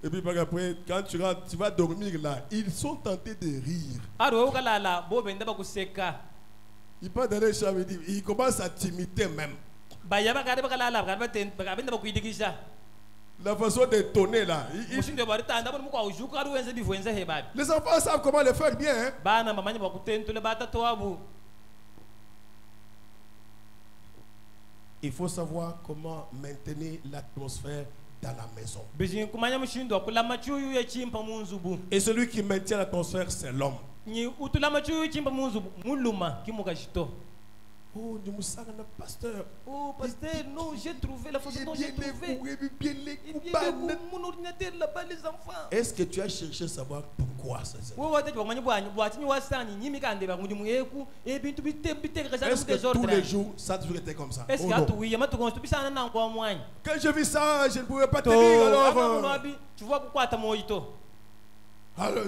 Et puis après, quand tu rentres, tu vas dormir là, ils sont tentés de rire. Ils partent dans les chambres, ils commencent à t'imiter même. La façon de tonner là. Les enfants savent comment le faire bien. Hein? Il faut savoir comment maintenir l'atmosphère dans la maison. Et celui qui maintient l'atmosphère, c'est l'homme. Oh, pasteur. Oh, pasteur, non, j'ai trouvé la façon dont j'ai trouvé. Les enfants. Est-ce que tu as cherché à savoir pourquoi ça se fait? Est-ce que tous les jours, ça a toujours été comme ça? Oh, non. Quand je vis ça, je ne pouvais pas tenir. Alors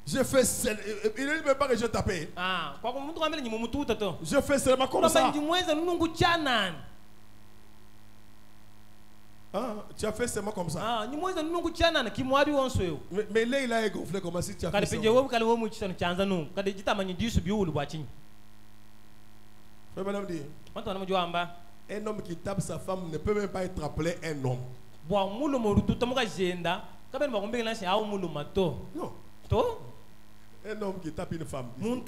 je fais seulement. Il ne veut pas que je tape. Je fais seulement comme ça. Ah, tu as fait seulement comme ça. Mais là, il a gonflé comme si tu as fait ça. Madame dit, un homme qui tape sa femme ne peut même pas être appelé un homme. Non. Un homme qui tape une femme. Il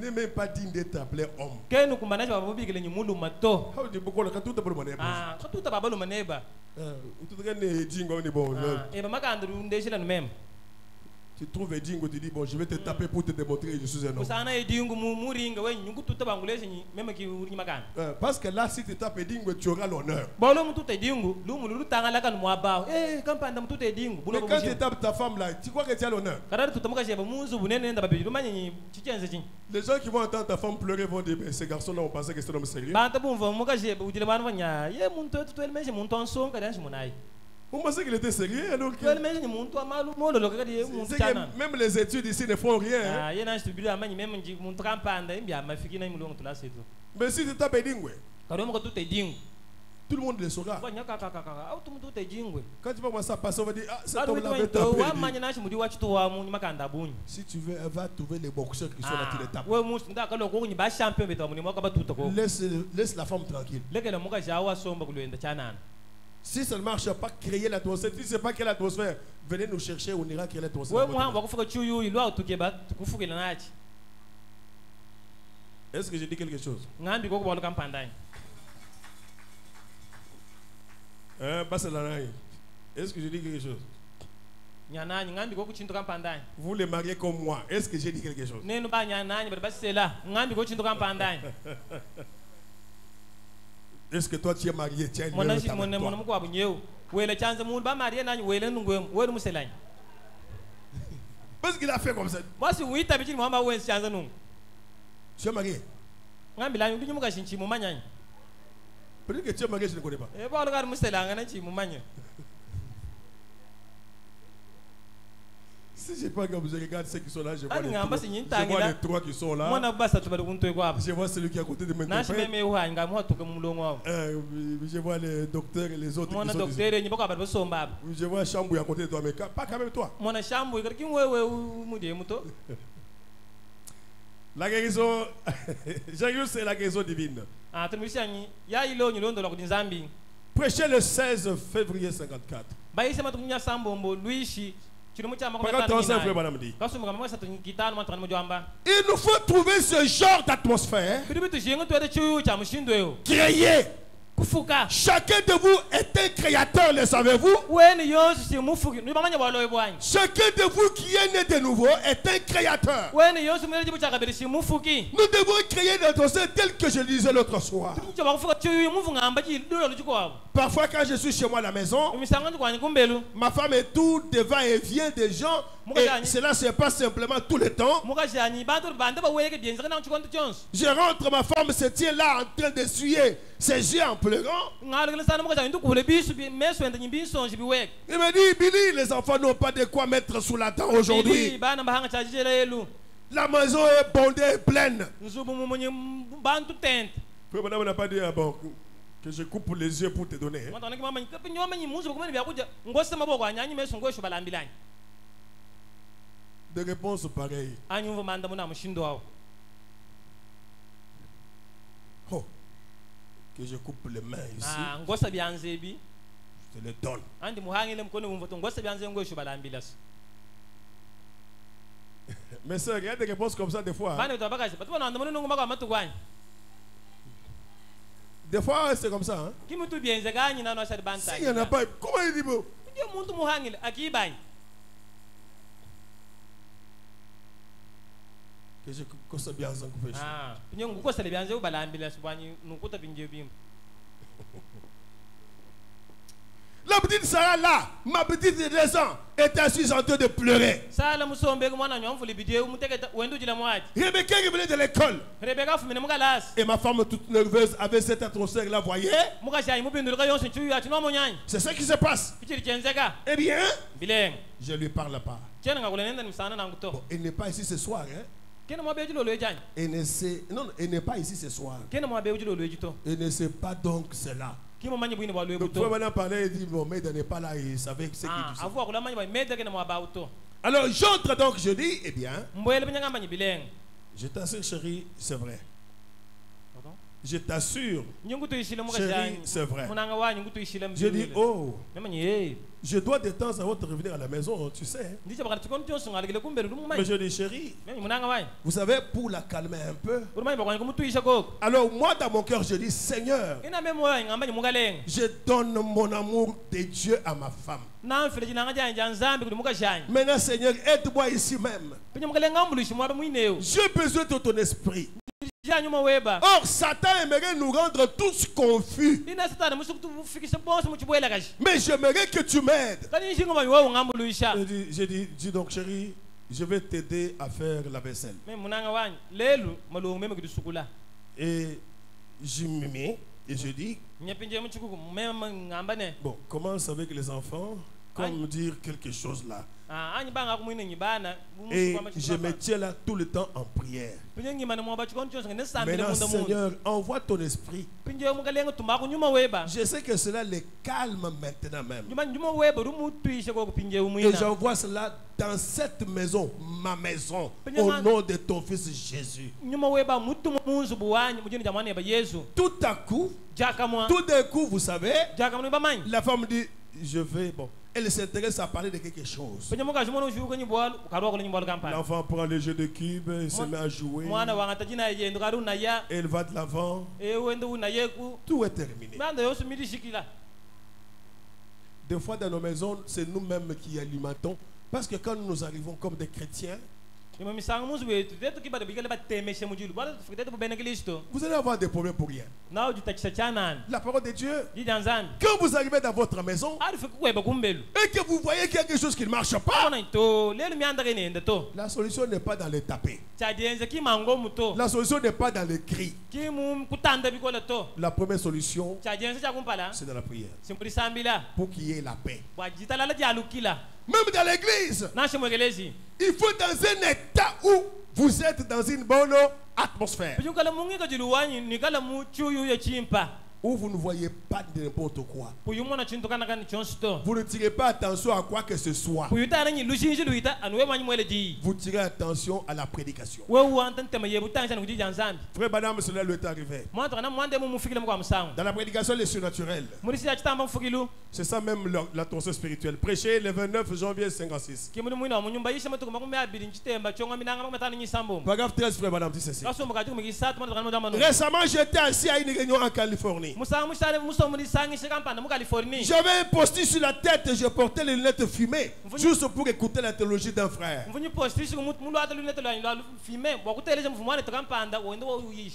n'est même pas digne d'être appelé homme. Tu trouves Edingo, tu dis bon, je vais te taper pour te démontrer que je suis un homme. Parce que là, si tu tapes Edingo, tu auras l'honneur. Mais quand tu tapes ta femme là, tu crois que tu as l'honneur? Les gens qui vont entendre ta femme pleurer vont dire, ces garçons-là ont pensé que c'est un homme sérieux. On pensait qu'il était sérieux alors que... Même les études ici ne font rien. Hein? Mais si tu tapes Edingo, tout le monde le saura. Quand tu vas voir ça passer, on va dire, ah, cet homme-là va taper. Si tu veux, elle va trouver les boxeurs qui sont là, tu les tapes. Laisse la femme tranquille. Si ça ne marche pas, créer l'atmosphère. Si ce n'est pas créer l'atmosphère, venez nous chercher, on ira créer l'atmosphère. Est-ce que j'ai dit quelque chose? Est-ce que j'ai dit quelque chose? Vous les mariez comme moi. Est-ce que j'ai dit quelque chose? Est-ce que toi tu es marié? Tu as une avec toi? Parce qu'il a fait comme ça. Tu es marié? Peut-être que tu es marié, je ne connais pas. Si je crois que vous regardez ceux qui sont là, je vois les trois qui sont là. Je vois celui qui est à côté de moi. Je vois les docteurs et les autres qui sont ici. Je vois Chambou à côté de toi, mais pas quand même toi. La guérison, c'est la guérison divine. Prêchez le 16 février 54. Il nous faut trouver ce genre d'atmosphère. Créer. Chacun de vous est un créateur, le savez-vous? Chacun de vous qui est né de nouveau est un créateur. Nous devons créer l'atmosphère telle que je le disais l'autre soir. Parfois quand je suis chez moi à la maison, ma femme est tout devant et vient des gens. Et cela se passe simplement tout le temps. Je rentre, ma femme se tient là en train d'essuyer ses yeux en pleurant. Il me dit, Billy, les enfants n'ont pas de quoi mettre sous la dent aujourd'hui. La maison est bondée et pleine. Madame n'a pas dit, ah bon, Que je coupe les yeux pour te donner. Des réponses pareilles. Oh. Que je coupe les mains ici. Je te les donne. Mais sœur, il y a des réponses comme ça des fois. Des fois, c'est comme ça. Hein? S'il n'y en a pas, comment il dit bon? Que je coupe bien en La petite Sarah là, ma petite de 2 ans, est assise en train de pleurer. Rebecca qui venait de l'école. Et ma femme toute nerveuse avait cette atmosphère là, voyez? C'est ce qui se passe. Eh bien, je lui parle pas. Bon, il n'est pas ici ce soir. Hein? Il n'est pas ici ce soir. Il ne sait pas donc cela. Le frère parlait et dit bon, mais il n'est pas là, il savait ce qu'il disait. Alors j'entre donc, je dis, eh bien, je t'assure chérie, c'est vrai. Je t'assure, chérie, c'est vrai. Je dis, oh, je dois de temps à autre revenir à la maison, tu sais. Mais je dis, chérie, vous savez, pour la calmer un peu. Alors moi, dans mon cœur, je dis, Seigneur, je donne mon amour de Dieu à ma femme. Maintenant, Seigneur, aide-moi ici même. J'ai besoin de ton esprit. Or, Satan aimerait nous rendre tous confus. Mais j'aimerais que tu m'aides. J'ai dit, dis donc chérie, je vais t'aider à faire la vaisselle. Et je me mets et je dis, bon, commence avec les enfants, comme dire quelque chose là. Et je me tiens là tout le temps en prière. Maintenant, Seigneur, envoie ton esprit. Je sais que cela les calme maintenant même. Et j'envoie cela dans cette maison, ma maison, au nom de ton fils Jésus. Tout à coup, tout d'un coup, vous savez, la femme dit, je vais, bon. Elle s'intéresse à parler de quelque chose. L'enfant prend le jeu de cube, il se met à jouer. Elle va de l'avant. Tout est terminé. Des fois dans nos maisons, c'est nous-mêmes qui alimentons. Parce que quand nous arrivons comme des chrétiens, vous allez avoir des problèmes pour rien. La parole de Dieu, quand vous arrivez dans votre maison et que vous voyez qu'il y a quelque chose qui ne marche pas, la solution n'est pas dans les taper. La solution n'est pas dans les cris. La première solution, c'est dans la prière. Pour qu'il y ait la paix. Même dans l'église, il faut dans un état où vous êtes dans une bonne atmosphère. Où vous ne voyez pas de n'importe quoi. Vous ne tirez pas attention à quoi que ce soit. Vous tirez attention à la prédication. Frère Madame, cela lui est arrivé. Dans la prédication, les surnaturels. C'est ça même l'attention spirituelle. Prêcher le 29 janvier 56. Paragraphe 13, frère Madame, dit ceci. Récemment, j'étais assis à une réunion en Californie. J'avais un post-it sur la tête et je portais les lunettes fumées juste pour écouter la théologie d'un frère.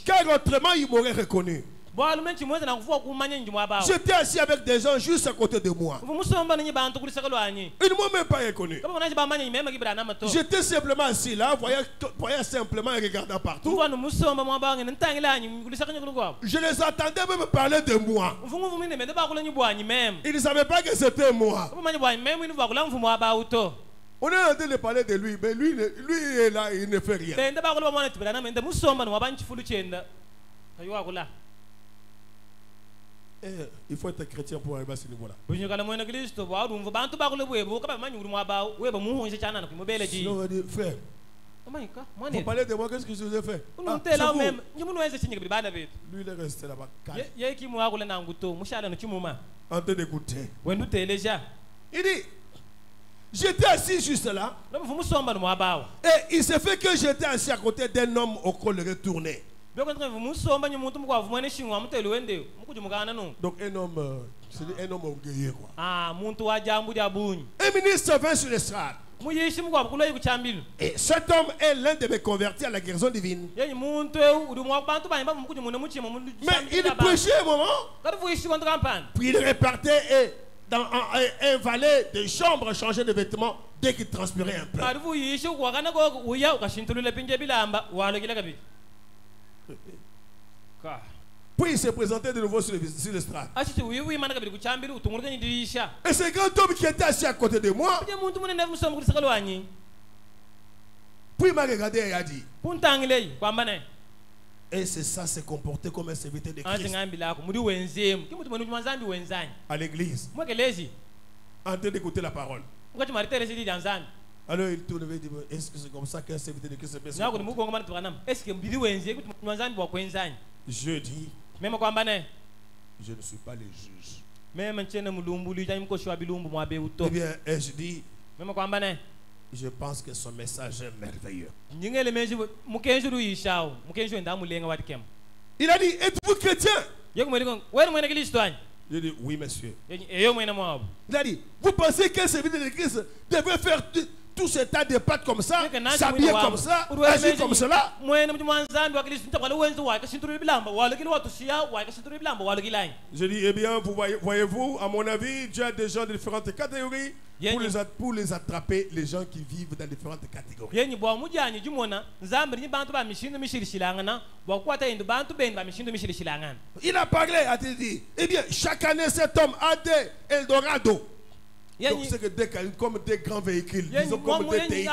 Car autrement il m'aurait reconnu. J'étais assis avec des gens juste à côté de moi. Ils ne m'ont même pas reconnu. J'étais simplement assis là, voyant simplement et regardant partout. Je les entendais même parler de moi. Ils ne savaient pas que c'était moi. On est en train de parler de lui, mais lui est là, il ne fait rien. Il faut être chrétien pour arriver à ce niveau-là. Sinon, on va dire, frère, vous parlez de moi, qu'est-ce que je vous ai fait? Lui, il est resté là-bas. En train d'écouter. Il dit, j'étais assis juste là. Et il s'est fait que j'étais assis à côté d'un homme au col retourné. Donc un homme, c'est un homme orgueilleux quoi. Un ministre vint sur l'estrade. Et cet homme est l'un de mes convertis à la guérison divine. Mais il prêchait un moment. Puis il repartait dans un valet de chambre changer de vêtements dès qu'il transpirait un peu. Puis il s'est présenté de nouveau sur l'estrade. Et ce grand homme qui était assis à côté de moi, puis il m'a regardé et a dit, et c'est ça, se comporter comme un serviteur de Christ à l'église, en train d'écouter la parole. Alors il tourne et dit, est-ce que c'est comme ça qu'un serviteur de Christ se passe? Je dis, je ne suis pas le juge. Eh bien, et je dis, je pense que son message est merveilleux. Il a dit, êtes-vous chrétien? Je dis, oui, monsieur. Il a dit, vous pensez qu'un serviteur de Christ devait faire tout ce tas de pattes comme ça, s'habiller comme ça, agir comme cela? Je dis, eh bien, voyez-vous, à mon avis, Dieu a des gens de différentes catégories pour les attraper, les gens qui vivent dans différentes catégories. Il a parlé, a-t-il dit, eh bien, chaque année, cet homme a des Eldorado. Donc c'est que comme des grands véhicules, disons comme des TX.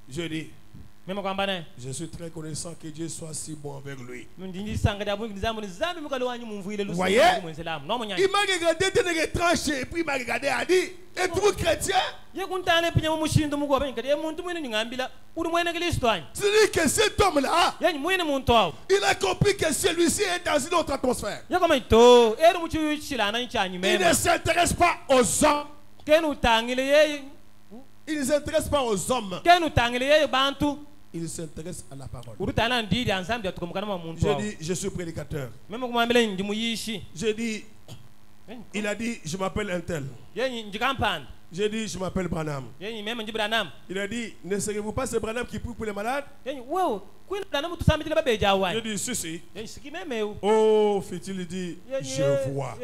Je dis, je suis très connaissant que Dieu soit si bon avec lui. Vous voyez, il m'a regardé d'un étrange et puis il m'a regardé et a dit, êtes-vous chrétien? C'est-à-dire que cet homme-là, il a compris que celui-ci est dans une autre atmosphère. Il ne s'intéresse pas aux hommes. Il ne s'intéresse pas aux hommes. Il s'intéresse à la parole. Je dis, je suis prédicateur. Je dis, il a dit, je m'appelle un tel. J'ai dit, je m'appelle Branham. Il a dit, ne serez-vous pas ce Branham qui prie pour les malades? J'ai dit, si. Oh, fit-il dit, je vois.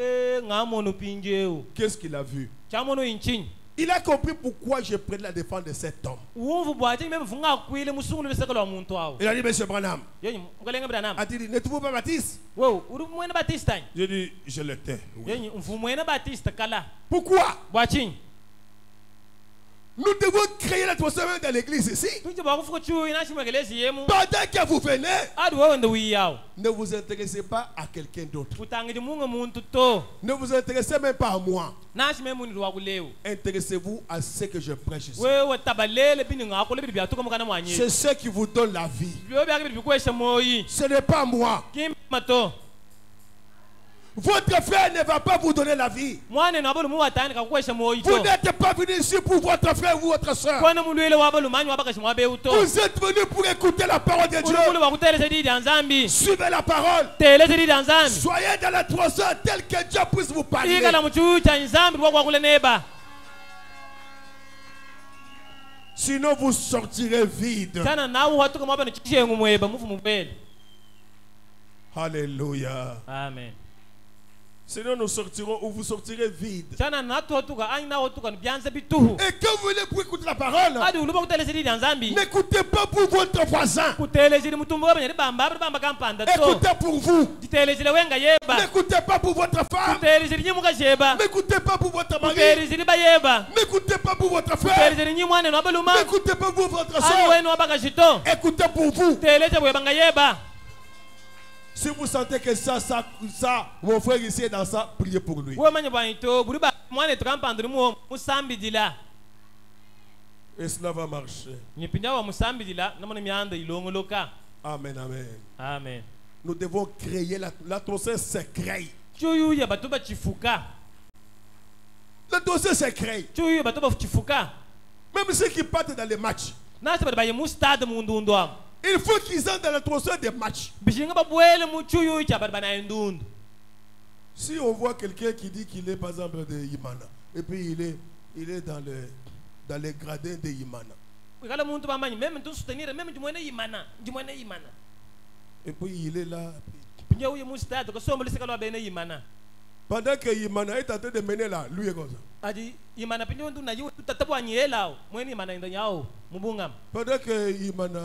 Qu'est-ce qu'il a vu? Il a compris pourquoi je prenais la défense de cet homme. Il a dit, monsieur Branham. A-t-il dit, n'êtes-vous pas baptiste? J'ai dit, je l'étais. Oui. Pourquoi? Nous devons créer l'atmosphère dans l'église ici. Pendant que vous venez, ne vous intéressez pas à quelqu'un d'autre. Ne vous intéressez même pas à moi. Intéressez-vous à ce que je prêche ici. C'est ce qui vous donne la vie. Ce n'est pas moi. Votre frère ne va pas vous donner la vie. Vous n'êtes pas venu ici pour votre frère ou votre soeur. Vous êtes venu pour écouter la parole de Dieu. Suivez la parole. Soyez dans l'atmosphère telle que Dieu puisse vous parler. Sinon vous sortirez vide. Alléluia. Amen. Sinon nous sortirons ou vous sortirez vide. Et quand vous venez pour écouter la parole, n'écoutez pas pour votre voisin. Écoutez pour vous. N'écoutez pas pour votre femme. N'écoutez pas pour votre mari. N'écoutez pas pour votre frère. N'écoutez pas pour votre soeur. Écoutez pour vous. Si vous sentez que ça, mon frère ici est dans ça, priez pour lui. Et cela va marcher. Amen, amen. Amen. Nous devons créer l'atmosphère secrète. L'atmosphère secrète. Même ceux qui partent dans les matchs. Il faut qu'ils entrent dans l'atmosphère des matchs. Si on voit quelqu'un qui dit qu'il est par exemple de Imana, et puis il est dans les gradins de Imana. Et puis il est là. Pendant que Imana est en train de mener là, lui est comme ça. Pendant que Imana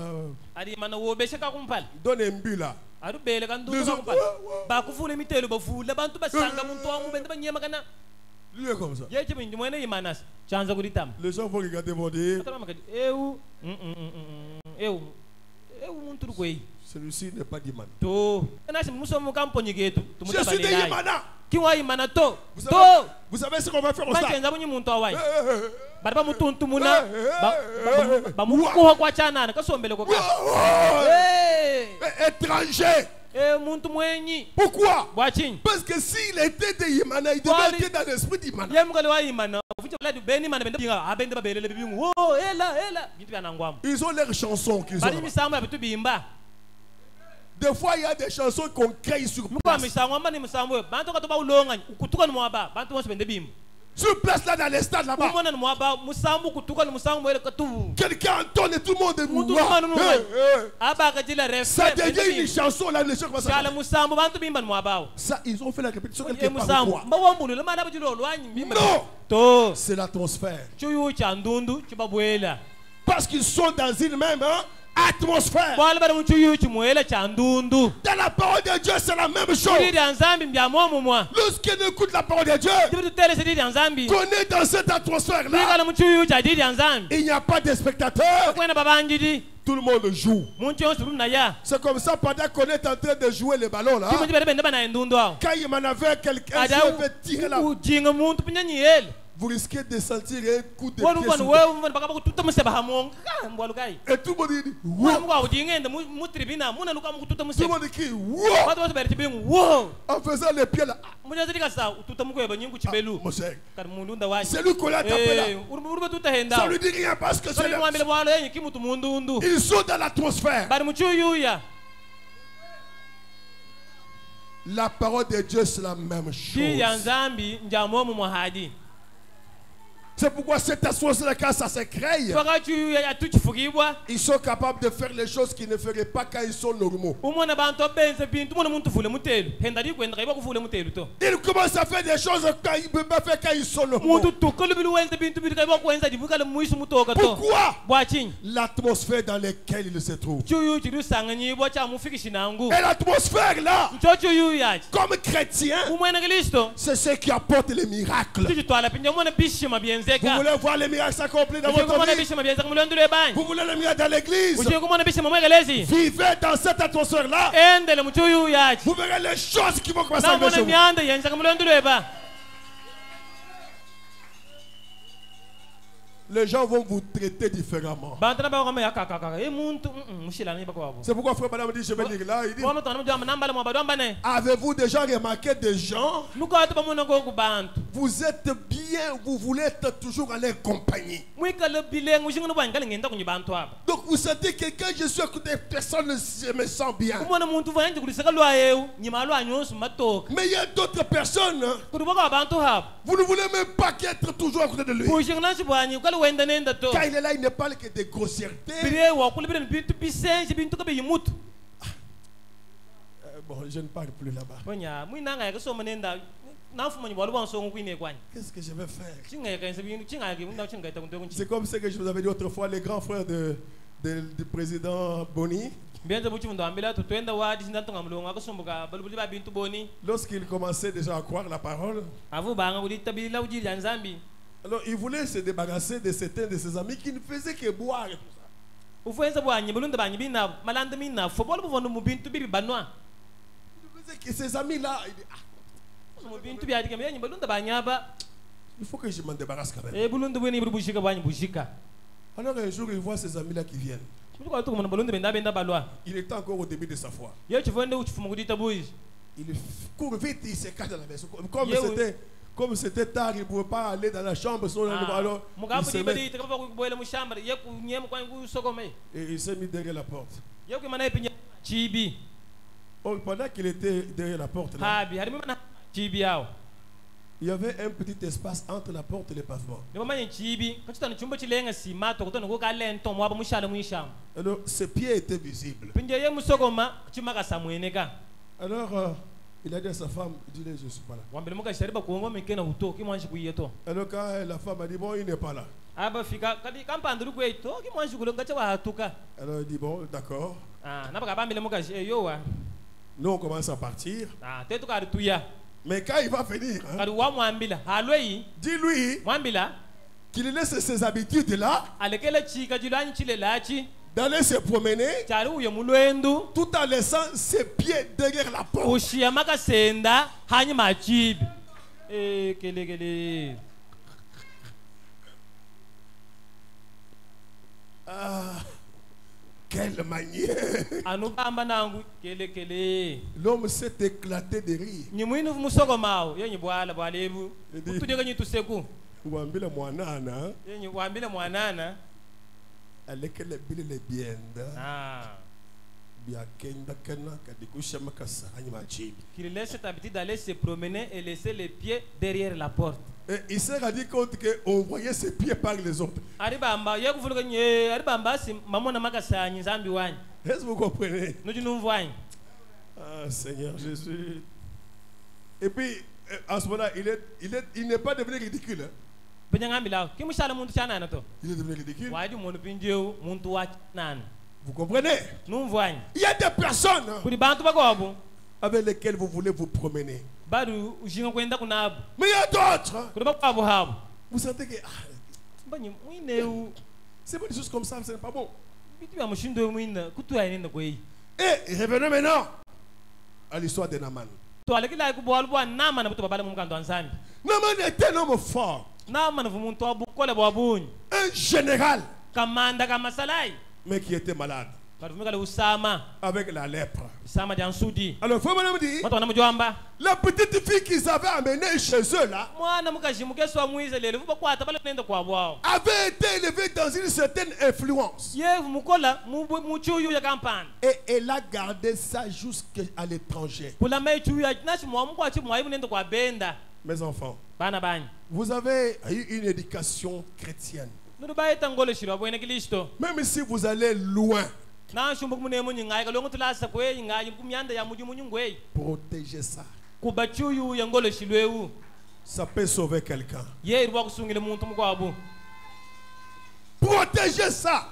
donne un but là. Lui est comme ça. Les gens vont regarder vont dire celui-ci n'est pas d'Imana. Je suis d'Imana. Vous savez ce qu'on va faire au stade? Étranger. Pourquoi? Parce que s'il était de Imana, il devait être dans l'esprit d'Imana. Ils ont leurs chansons qu'ils ont. Des fois, il y a des chansons qu'on crée sur place. Sur place là dans les stades là-bas. Quelqu'un entonne et tout le monde est mouvant. Ça devient une chanson là, les gens commencent à ça, ils ont fait la répétition quelque part. Non, c'est l'atmosphère. Parce qu'ils sont dans une même atmosphère. Dans la parole de Dieu, c'est la même chose. Lorsqu'on écoute la parole de Dieu, qu'on est dans cette atmosphère-là, il n'y a pas de spectateurs. Tout le monde joue. C'est comme ça pendant qu'on est en train de jouer le ballon là. Quand il m'en avait quelqu'un qui avait tiré là, vous risquez de sentir un coup de pied. Et tout le monde dit wow. Tout le monde crie wow. En faisant les pieds là. C'est lui qu'on a tapé là. Ça lui dit rien parce que c'est ils sont dans l'atmosphère. La parole de Dieu c'est la même chose. C'est pourquoi cette atmosphère, quand ça se crée, ils sont capables de faire les choses qu'ils ne feraient pas quand ils sont normaux. Ils commencent à faire des choses quand ils ne peuvent pas faire quand ils sont normaux. Pourquoi? L'atmosphère dans laquelle ils se trouvent. Et l'atmosphère là, comme chrétien, c'est ce qui apporte les miracles. Vous voulez voir les miracles s'accomplir dans votre vie? Vous voulez les miracles dans l'église? Vivez dans cette atmosphère-là. Vous verrez les choses qui vont commencer à chez vous. Les gens vont vous traiter différemment. C'est pourquoi frère madame dit, je vais dire là, il dit, avez-vous déjà remarqué des gens? Vous êtes bien, vous voulez être toujours en leur compagnie. Donc vous sentez que quand je suis à côté de personne, je me sens bien. Mais il y a d'autres personnes, vous ne voulez même pas être toujours à côté de lui. Quand il est là, il ne parle que de grossièreté. Bon, je ne parle plus là-bas. Qu'est-ce que je vais faire? C'est comme ce que je vous avais dit autrefois, les grands frères du président Boni. Lorsqu'il commençait déjà à croire la parole, alors il voulait se débarrasser de certains de ses amis qui ne faisaient que boire et tout ça. que ces amis-là, il faut que je m'en débarrasse quand même. Alors un jour, il voit ces amis-là qui viennent. Il était encore au début de sa foi. Il court vite, il se cache dans la maison. Comme c'était tard, il ne pouvait pas aller dans la chambre. Alors, et il s'est mis derrière la porte. Pendant qu'il était derrière la porte, là, il y avait un petit espace entre la porte et le pavement. Alors, ses pieds étaient visibles. Alors, il a dit à sa femme, dis-le, je ne suis pas là. Alors, quand la femme a dit, bon, il n'est pas là. Alors, il dit, bon, d'accord. Nous, on commence à partir. Mais quand il va venir, dis-lui qu'il laisse ses habitudes là, d'aller se promener, tout en laissant ses pieds derrière la porte. Ah, quelle manière! L'homme s'est éclaté de rire. Qu'il laisse cette habitude d'aller se promener et laisser les pieds derrière la porte. Et il s'est rendu compte qu'on voyait ses pieds par les autres. Est-ce que vous comprenez? Ah, Seigneur Jésus. Et puis, à ce moment-là, il n'est pas devenu ridicule. Hein? Il est devenu ridicule. Vous comprenez? Il y a des personnes avec lesquelles vous voulez vous promener. Mais il y a d'autres. Vous sentez que c'est pas des choses comme ça, ce n'est pas bon. Et revenons maintenant à l'histoire de Naaman. Naaman était un homme fort, un général, mais qui était malade avec la lèpre. Alors, il faut me dire, la petite fille qu'ils avaient amenée chez eux là avait été élevée dans une certaine influence. Et elle a gardé ça jusqu'à l'étranger. Mes enfants, vous avez eu une éducation chrétienne. Même si vous allez loin, protégez ça. Ça peut sauver quelqu'un. Protégez ça.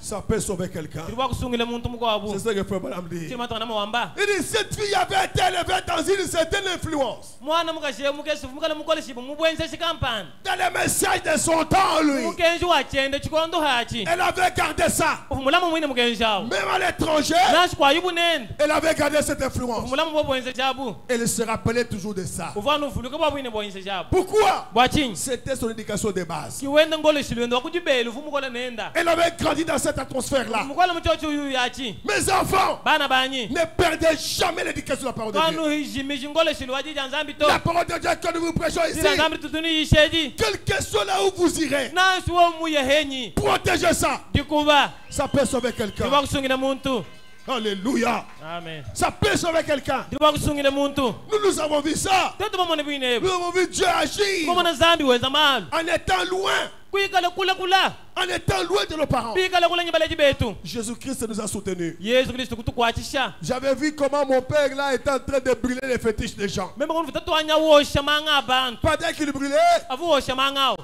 Ça peut sauver quelqu'un. C'est ce que Frère Branham dit. Il dit, cette fille avait été élevée dans une certaine influence. Dans les messages de son temps, lui, elle avait gardé ça. Même à l'étranger, elle avait gardé cette influence. Elle se rappelait toujours de ça. Pourquoi? C'était son éducation de base. Elle avait grandi dans cette atmosphère-là. Mes enfants, ne perdez jamais l'éducation de la parole de Dieu. La parole de Dieu que nous vous prêchons ici, quel que soit là où vous irez, protégez ça. Ça peut sauver quelqu'un. Alléluia. Amen. Ça peut sauver quelqu'un. Nous avons vu ça. Nous avons vu Dieu agir en étant loin. En étant loin de nos parents. Jésus-Christ nous a soutenus. J'avais vu comment mon père là était en train de brûler les fétiches des gens. Pendant qu'il brûlait,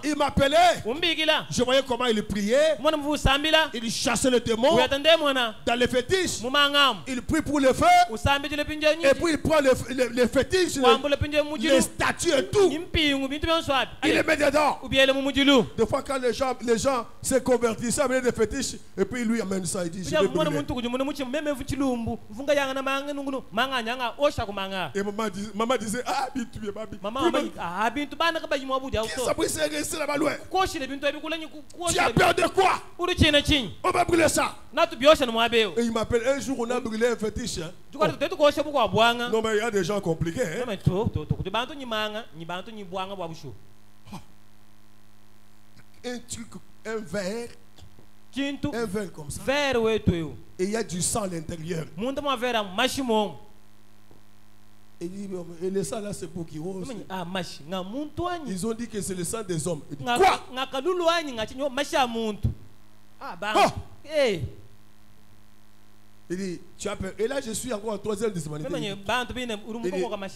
il m'appelait. Je voyais comment il priait. Il chassait le démon dans les fétiches. Il prie pour le feu. Et puis il prend les fétiches, les statues et tout. Il les met dedans. Des fois fois quand les gens se convertissent, amènent des fétiches, et puis lui amène ça, il dit, je vais brûler. Et maman disait, ah, bintu, ça reste là-bas loin. Tu as peur de quoi? On va brûler ça. Et il m'appelle, un jour on a brûlé un fétiche. Oh. Non mais il y a des gens compliqués. Hein? Un truc, un verre comme ça. Et il y a du sang à l'intérieur. Et le sang là c'est pour qui? Ils ont dit que c'est le sang des hommes. Dit, quoi? Il dit, tu as peur. Et là je suis encore en troisième de humanité.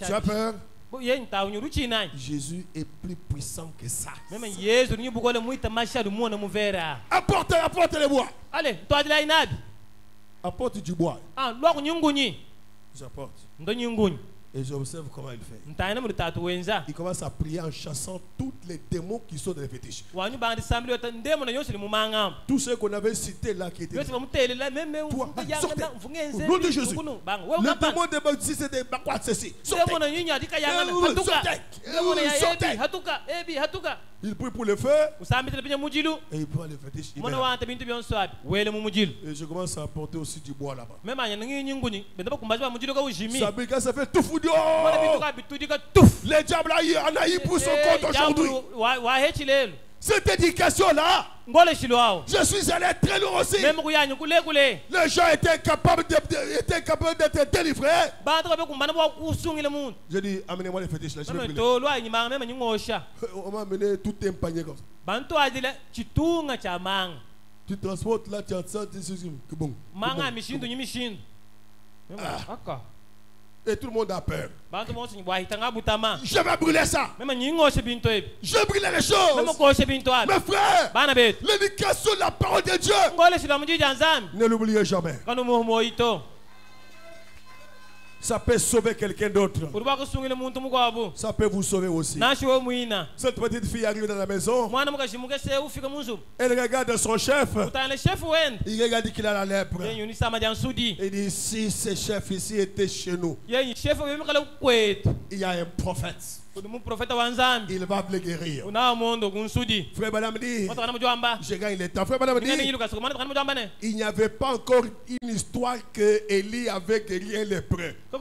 Tu as peur? Jésus est plus puissant que ça. Apporte le bois. Apporte du bois. J'apporte. Et j'observe comment il fait. Il commence à prier en chassant tous les démons qui sont dans les fétiches. Tous ceux qu'on avait cités là qui étaient. Toi, sortez. Au nom de Jésus. Le démon de Baptiste, c'était quoi ceci? Sortez. Il prie pour le feu. Et il prend le fétiche. Et je commence à apporter aussi du bois là-bas. Ça fait tout fou. Les diables là, il en a eu pour son compte aujourd'hui. Cette éducation-là, je suis allé très loin aussi. Les gens étaient capables d'être délivrés. Je dis, amenez-moi les fétiches là. On m'a amené tout un panier comme ça. Tu transportes là, tu as ça, c'est bon. Et tout le monde a peur. Je vais brûler ça. Je brûle les choses. Mes frères, l'éducation de la parole de Dieu, ne l'oubliez jamais. Ça peut sauver quelqu'un d'autre. Ça peut vous sauver aussi. Cette petite fille arrive dans la maison. Elle regarde son chef. Il regarde qu'il a la lèpre. Il dit, si ce chef ici était chez nous, il y a un prophète. Il va le guérir. Frère Madame dit, je gagne le temps. Frère Madame dit, il n'y avait pas encore une histoire que Élie avait guéri un lépreux. Non.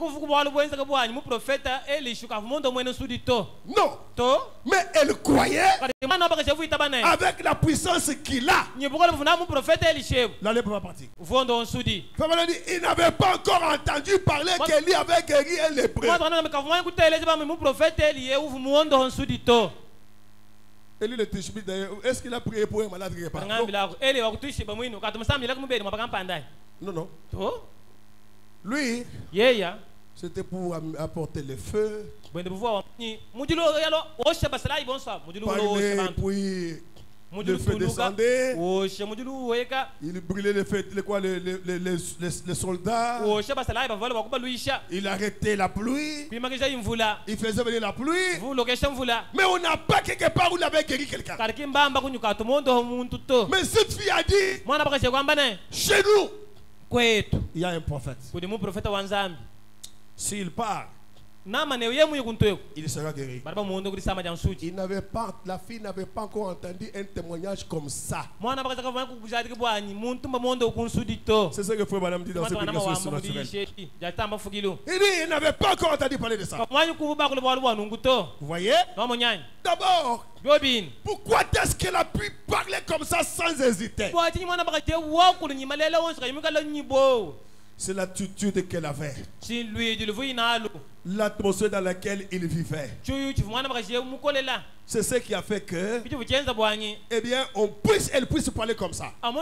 Mais elle croyait avec la puissance qu'il a. La lèpre va partir. Frère Madame dit, il n'avait pas encore entendu parler qu'Élie avait guéri un lépreux. Élie le Tishbi d'ailleurs, est-ce qu'il a prié pour un malade qui est parti? Non. Lui, c'était pour apporter le feu. Puis le feu descendait. Il brûlait les soldats. Il arrêtait la pluie. Il faisait venir la pluie. Mais on n'a pas quelque part où il avait guéri quelqu'un. Mais cette fille a dit, chez nous, il y a un prophète. S'il part, il sera guéri. La fille n'avait pas encore entendu un témoignage comme ça. C'est ce que Frère Madame dit dans ses prédications surnaturelles. Il dit, il n'avait pas encore entendu parler de ça. Vous voyez? D'abord, pourquoi est-ce qu'elle a pu parler comme ça sans hésiter? C'est l'attitude qu'elle avait. L'atmosphère dans laquelle il vivait. C'est ce qui a fait que, eh bien, elle puisse parler comme ça. Dans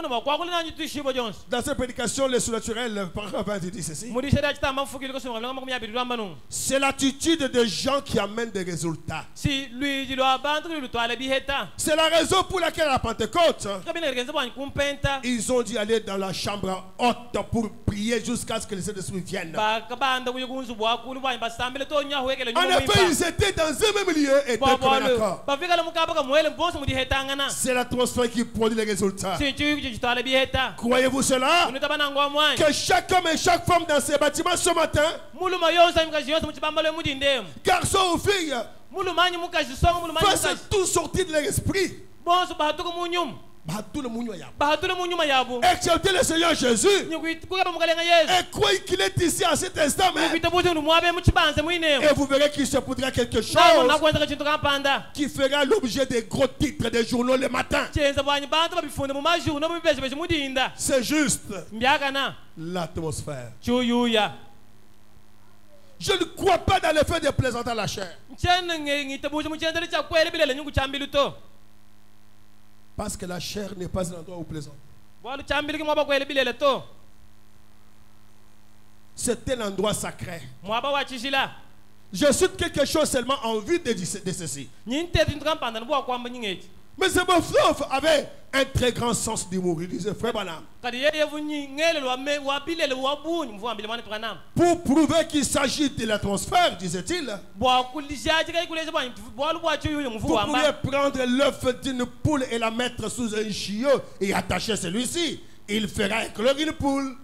cette prédication, le surnaturel, le paragraphe 20 dit ceci. C'est l'attitude des gens qui amènent des résultats. C'est la raison pour laquelle à la Pentecôte, ils ont dû aller dans la chambre haute pour prier jusqu'à ce que les Saint-Esprit viennent. En effet, ils étaient dans un même lieu et étaient comme un accord. résultats. C'est l'atmosphère qui produit les résultats. Croyez-vous cela? Que chaque homme et chaque femme dans ces bâtiments ce matin, garçons ou filles, fassent tout sortir de leur esprit. Exaltez le Seigneur Jésus et croyez qu'il est ici à cet instant même. Et vous verrez qu'il se produira quelque chose qui fera l'objet des gros titres des journaux le matin. C'est juste l'atmosphère. Je ne crois pas dans le fait de plaisanter à la chair. Parce que la chair n'est pas un endroit où plaisant. C'est un endroit sacré. Je cite quelque chose seulement en vue de ceci. Mais ce beau fleuve avait un très grand sens d'humour. Il disait, frère Branham, pour prouver qu'il s'agit de l'atmosphère, disait-il, vous pourriez prendre l'œuf d'une poule et la mettre sous un chiot et attacher celui-ci. Il fera éclore une poule.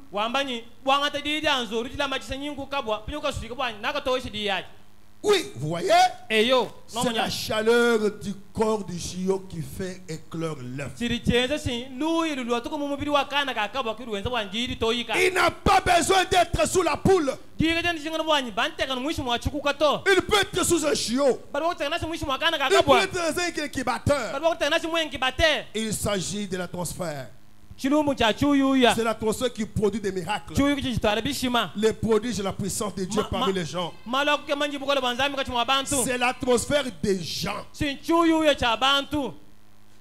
Oui, vous voyez, c'est la chaleur du corps du chiot qui fait éclore l'œuf. Il n'a pas besoin d'être sous la poule. Il peut être sous un chiot. Il peut être dans un incubateur. Il s'agit de l'atmosphère. C'est l'atmosphère qui produit des miracles. Les prodiges de la puissance de Dieu parmi les gens. C'est l'atmosphère des gens.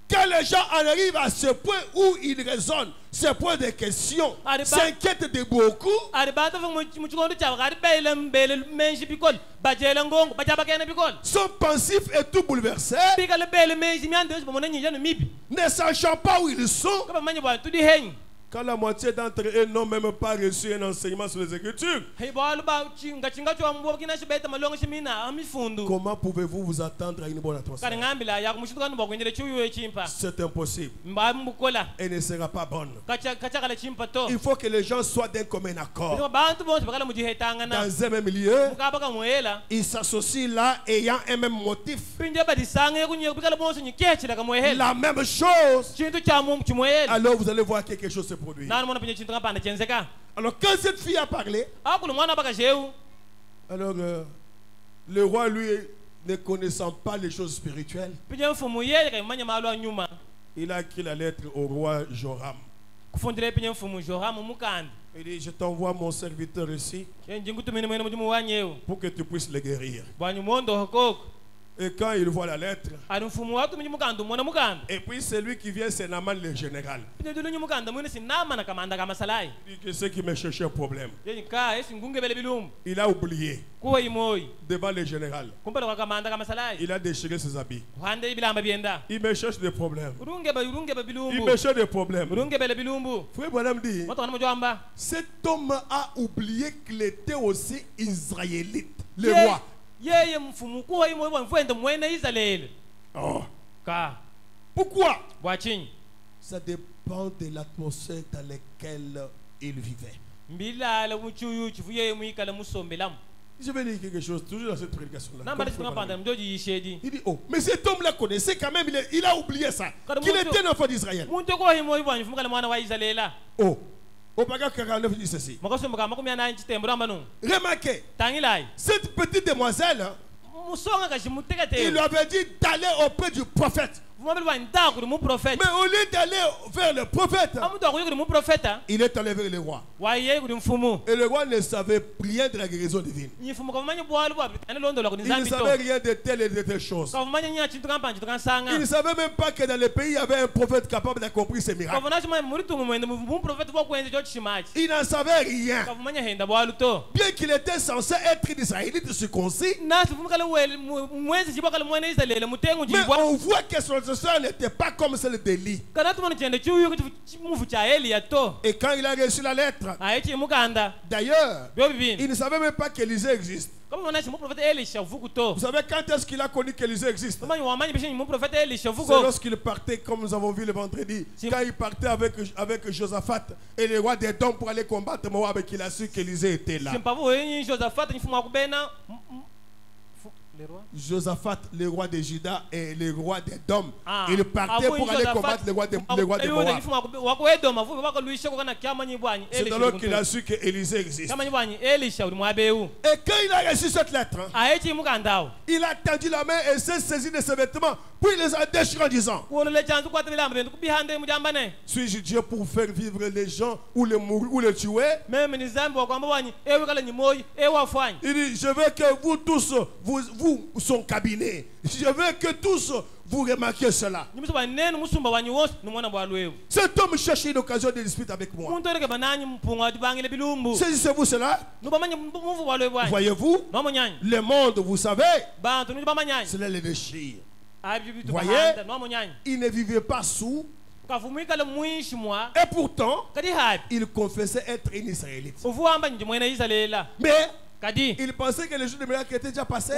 Quand les gens arrivent à ce point où ils raisonnent, ce point de questions, s'inquiètent de beaucoup, sont pensifs et tout bouleversés, ne sachant pas où ils sont. Quand la moitié d'entre eux n'ont même pas reçu un enseignement sur les Écritures, comment pouvez-vous vous attendre à une bonne atmosphère? C'est impossible. Elle ne sera pas bonne. Il faut que les gens soient d'un commun accord. Dans un même lieu, ils s'associent là ayant un même motif. La même chose. Alors vous allez voir quelque chose se produire. Alors quand cette fille a parlé, alors le roi, lui, ne connaissant pas les choses spirituelles, il a écrit la lettre au roi Joram. Il dit, je t'envoie mon serviteur ici pour que tu puisses le guérir. Et quand il voit la lettre, et puis celui qui vient, c'est Naaman le général. Il dit que c'est qui me cherchait un problème. Il a oublié devant le général. Il a déchiré ses habits. Il me cherche des problèmes. Il me cherche des problèmes. Frère Branham dit, cet homme a oublié qu'il était aussi israélite, le roi. Oh. Pourquoi? Ça dépend de l'atmosphère dans laquelle il vivait. Je vais dire quelque chose, toujours dans cette prédication-là. Il dit, oh, mais cet homme-là connaissait quand même, il a oublié ça, qu'il était un enfant d'Israël. Oh. Au paragraphe 49, il dit ceci. Remarquez, cette petite demoiselle, il lui avait dit d'aller auprès du prophète. Mais au lieu d'aller vers le prophète, il est allé vers le roi. Et le roi ne savait rien de la guérison divine. Il ne savait rien de telle et de telle chose. Il ne savait même pas que dans le pays, il y avait un prophète capable d'accomplir ces miracles. Il n'en savait rien. Bien qu'il était censé être d'Israélite circoncis, mais on voit que son intercesseurs n'étaient pas comme celle d'Élie. Et quand il a reçu la lettre, d'ailleurs, il ne savait même pas qu'Élisée existe. Vous savez quand est-ce qu'il a connu qu'Élisée existe? C'est lorsqu'il partait, comme nous avons vu le vendredi, quand il partait avec Josaphat et les rois d'Édom pour aller combattre Moab, et qu'il a su qu'Élisée était là. Josaphat, le roi de Juda et le roi d'Édom, il partait pour aller combattre les rois de Moab. C'est alors qu'il a su que Élisée existe. Et quand il a reçu cette lettre, il a tendu la main et s'est saisi de ses vêtements, puis il les a déchirés en disant: suis-je Dieu pour faire vivre les gens ou les mourir ou les tuer? Il dit: je veux que vous tous, son cabinet, je veux que tous vous remarquiez cela. Cet homme cherchait une occasion de discuter avec moi. Saisissez-vous cela? Voyez-vous, le monde, vous savez, cela le déchire. Voyez, il ne vivait pas sous. Et pourtant, il confessait être un Israélite. Mais il pensait que les jours de miracle étaient déjà passés.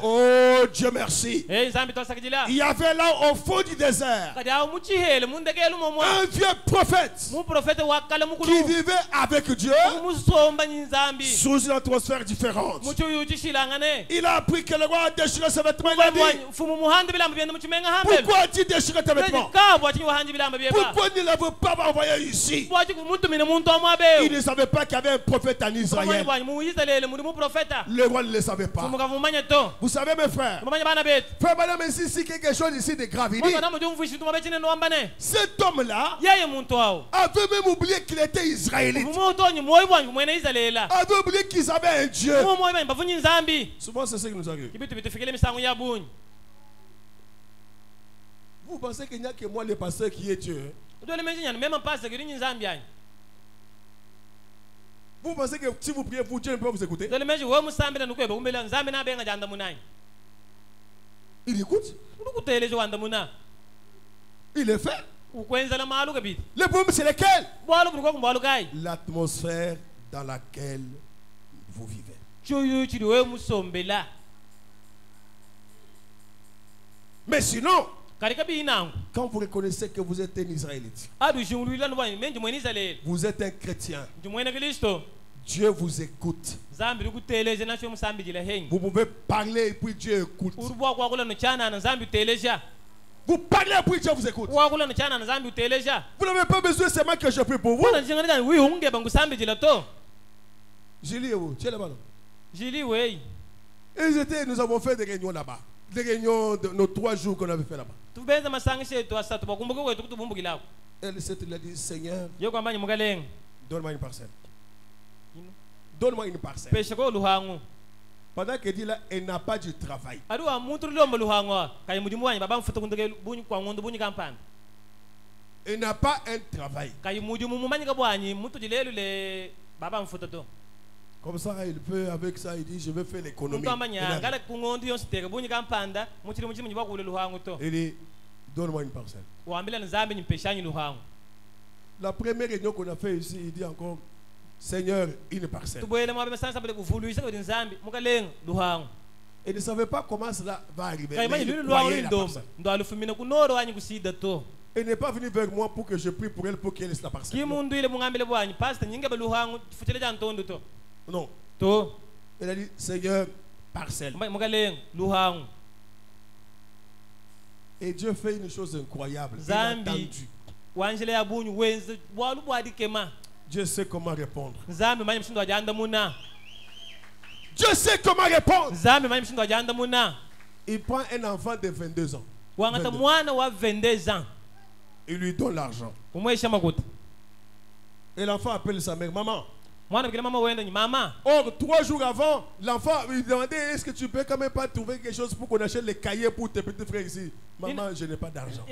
Oh Dieu merci. Il y avait là au fond du désert un vieux prophète qui vivait avec Dieu sous une atmosphère différente. Il a appris que le roi a déchiré ses vêtements. Il a dit: pourquoi as-tu déchiré tes vêtements? Pourquoi ne l'avez pas envoyé ici? Il ne savait pas qu'il y avait un prophète en Israël. Le roi ne le savait pas. Vous savez mes frères, frère madame, ici quelque chose ici de grave. Cet homme-là avait même oublié qu'il était israélite. Avait oublié qu'ils avaient un Dieu. Souvent c'est ce qui nous arrive. Vous pensez qu'il n'y a que moi le pasteur qui est Dieu? Vous pensez que si vous priez pour Dieu, il ne peut pas vous écouter? Il écoute. Il le fait. Le problème c'est lequel? L'atmosphère dans laquelle vous vivez. Mais sinon, quand vous reconnaissez que vous êtes un Israélite, vous êtes un chrétien, Dieu vous écoute. Vous pouvez parler et puis Dieu écoute. Vous parlez et puis Dieu vous écoute. Vous n'avez pas besoin seulement que je prie pour vous. Julie, tu es là-bas? Et nous avons fait des réunions là-bas. Des réunions de nos 3 jours qu'on avait fait là-bas. Elle s'est dit: Seigneur, donne-moi une parcelle. Donne-moi une parcelle. Pendant qu'elle dit là, elle n'a pas du travail. Elle n'a pas un travail. Comme ça, il peut, avec ça, il dit: je vais faire l'économie. Il dit: donne-moi une parcelle. La première réunion qu'on a fait ici, il dit encore: Seigneur, une parcelle. Et ne savait pas comment cela va arriver. Elle n'est pas venue vers moi pour que je prie pour elle pour qu'elle laisse la parcelle. Non. Elle a dit: Seigneur, parcelle. Et Dieu fait une chose incroyable. Il a entendu. Dieu sait comment répondre. Dieu sait comment répondre. Il prend un enfant de 22 ans. Il lui donne l'argent. Et l'enfant appelle sa mère: maman. Or, 3 jours avant, l'enfant lui demandait: est-ce que tu peux quand même pas trouver quelque chose pour qu'on achète les cahiers pour tes petits frères ici? Maman, je n'ai pas d'argent.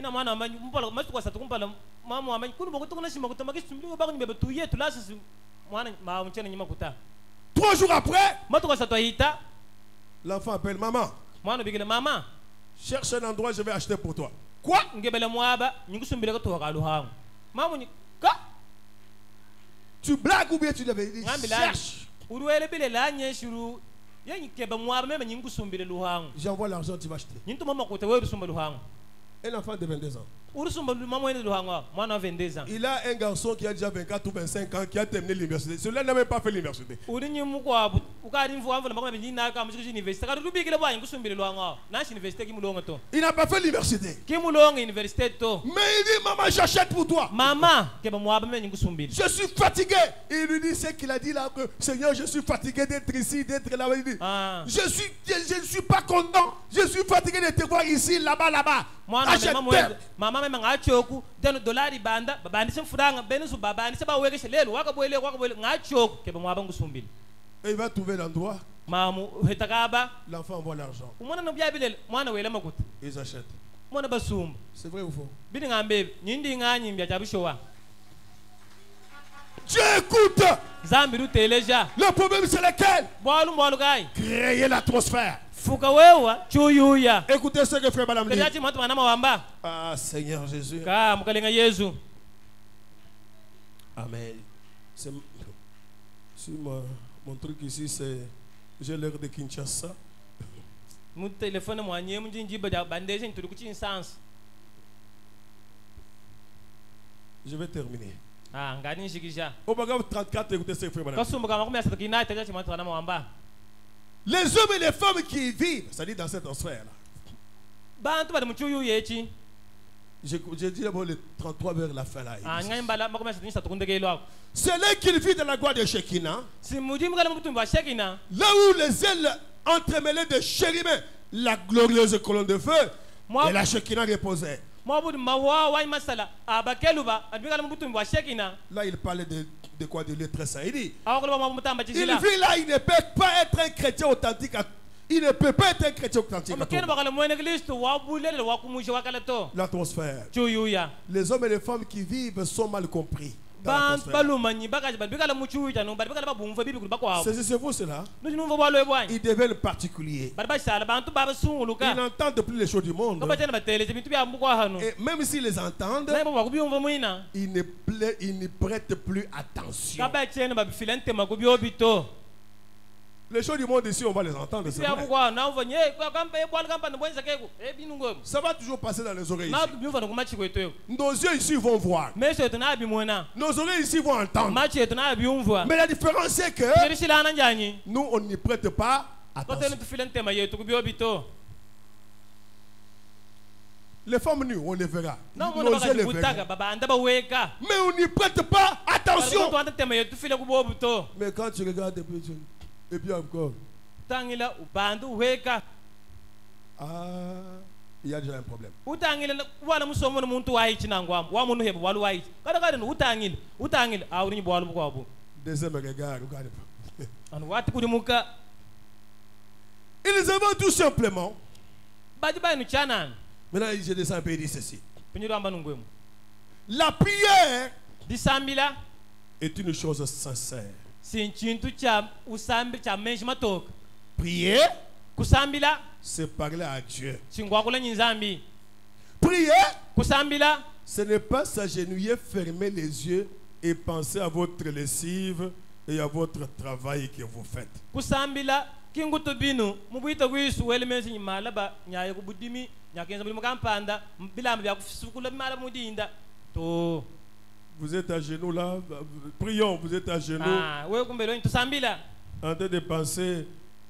3 jours après, l'enfant appelle: maman, Cherche un endroit, je vais acheter pour toi. Quoi? Tu blagues ou bien tu l'avais dit? Cherche. J'envoie l'argent, tu vas acheter. Un enfant de 22 ans. Il a un garçon qui a déjà 24 ou 25 ans qui a terminé l'université. Celui-là n'a même pas fait l'université. Il n'a pas fait l'université. Mais il dit, maman, j'achète pour toi. Je suis fatigué. Il lui dit ce qu'il a dit là, que Seigneur, je suis fatigué d'être ici, d'être là-bas. Il dit, je ne suis pas content. Je suis fatigué de te voir ici, là-bas, là-bas. Achète. Et il va trouver l'endroit. L'enfant envoie l'argent. Ils achètent. C'est vrai ou faux? Dieu écoute. Le problème c'est lequel? Créer l'atmosphère. Écoutez ce que frère Balaam dit. Ah Seigneur Jésus. Amen. Mon truc ici c'est j'ai l'heure de Kinshasa. Je vais terminer. Au paragraphe 34, écoutez ce que frère Balaam dit. Les hommes et les femmes qui vivent, c'est-à-dire dans cette atmosphère-là. J'ai dit d'abord les 33 vers la fin là. C'est là qu'il vit dans la gloire de Shekinah. Là où les ailes entremêlées de chérubins, la glorieuse colonne de feu, et la Shekinah reposait. Là, il parlait de quoi? De l'être saint. Il dit, il vit là, il ne peut pas être un chrétien authentique. Il ne peut pas être un chrétien authentique. L'atmosphère. Les hommes et les femmes qui vivent sont mal compris. C'est vous cela. Ils deviennent particuliers. Ils n'entendent plus les choses du monde. Et même s'ils les entendent, ils ne prêtent plus attention. Les choses du monde ici, on va les entendre. Ça va toujours passer dans les oreilles ici. Nos yeux ici vont voir. Nos oreilles ici vont entendre. Mais la différence c'est que nous, on n'y prête pas attention. Les femmes nues, on les verra. Nos yeux les verront. Mais on n'y prête pas attention. Mais quand tu regardes et puis encore. Il y a déjà un problème. Deuxième regard, regardez. Ils avaient tout simplement. Maintenant, je descends un peu et dis ceci. La prière est une chose sincère. Prier, c'est parler à Dieu. Prier, ce n'est pas s'agenouiller, fermer les yeux et penser à votre lessive et à votre travail que vous faites. Vous êtes à genoux là, prions, vous êtes à genoux. En train de penser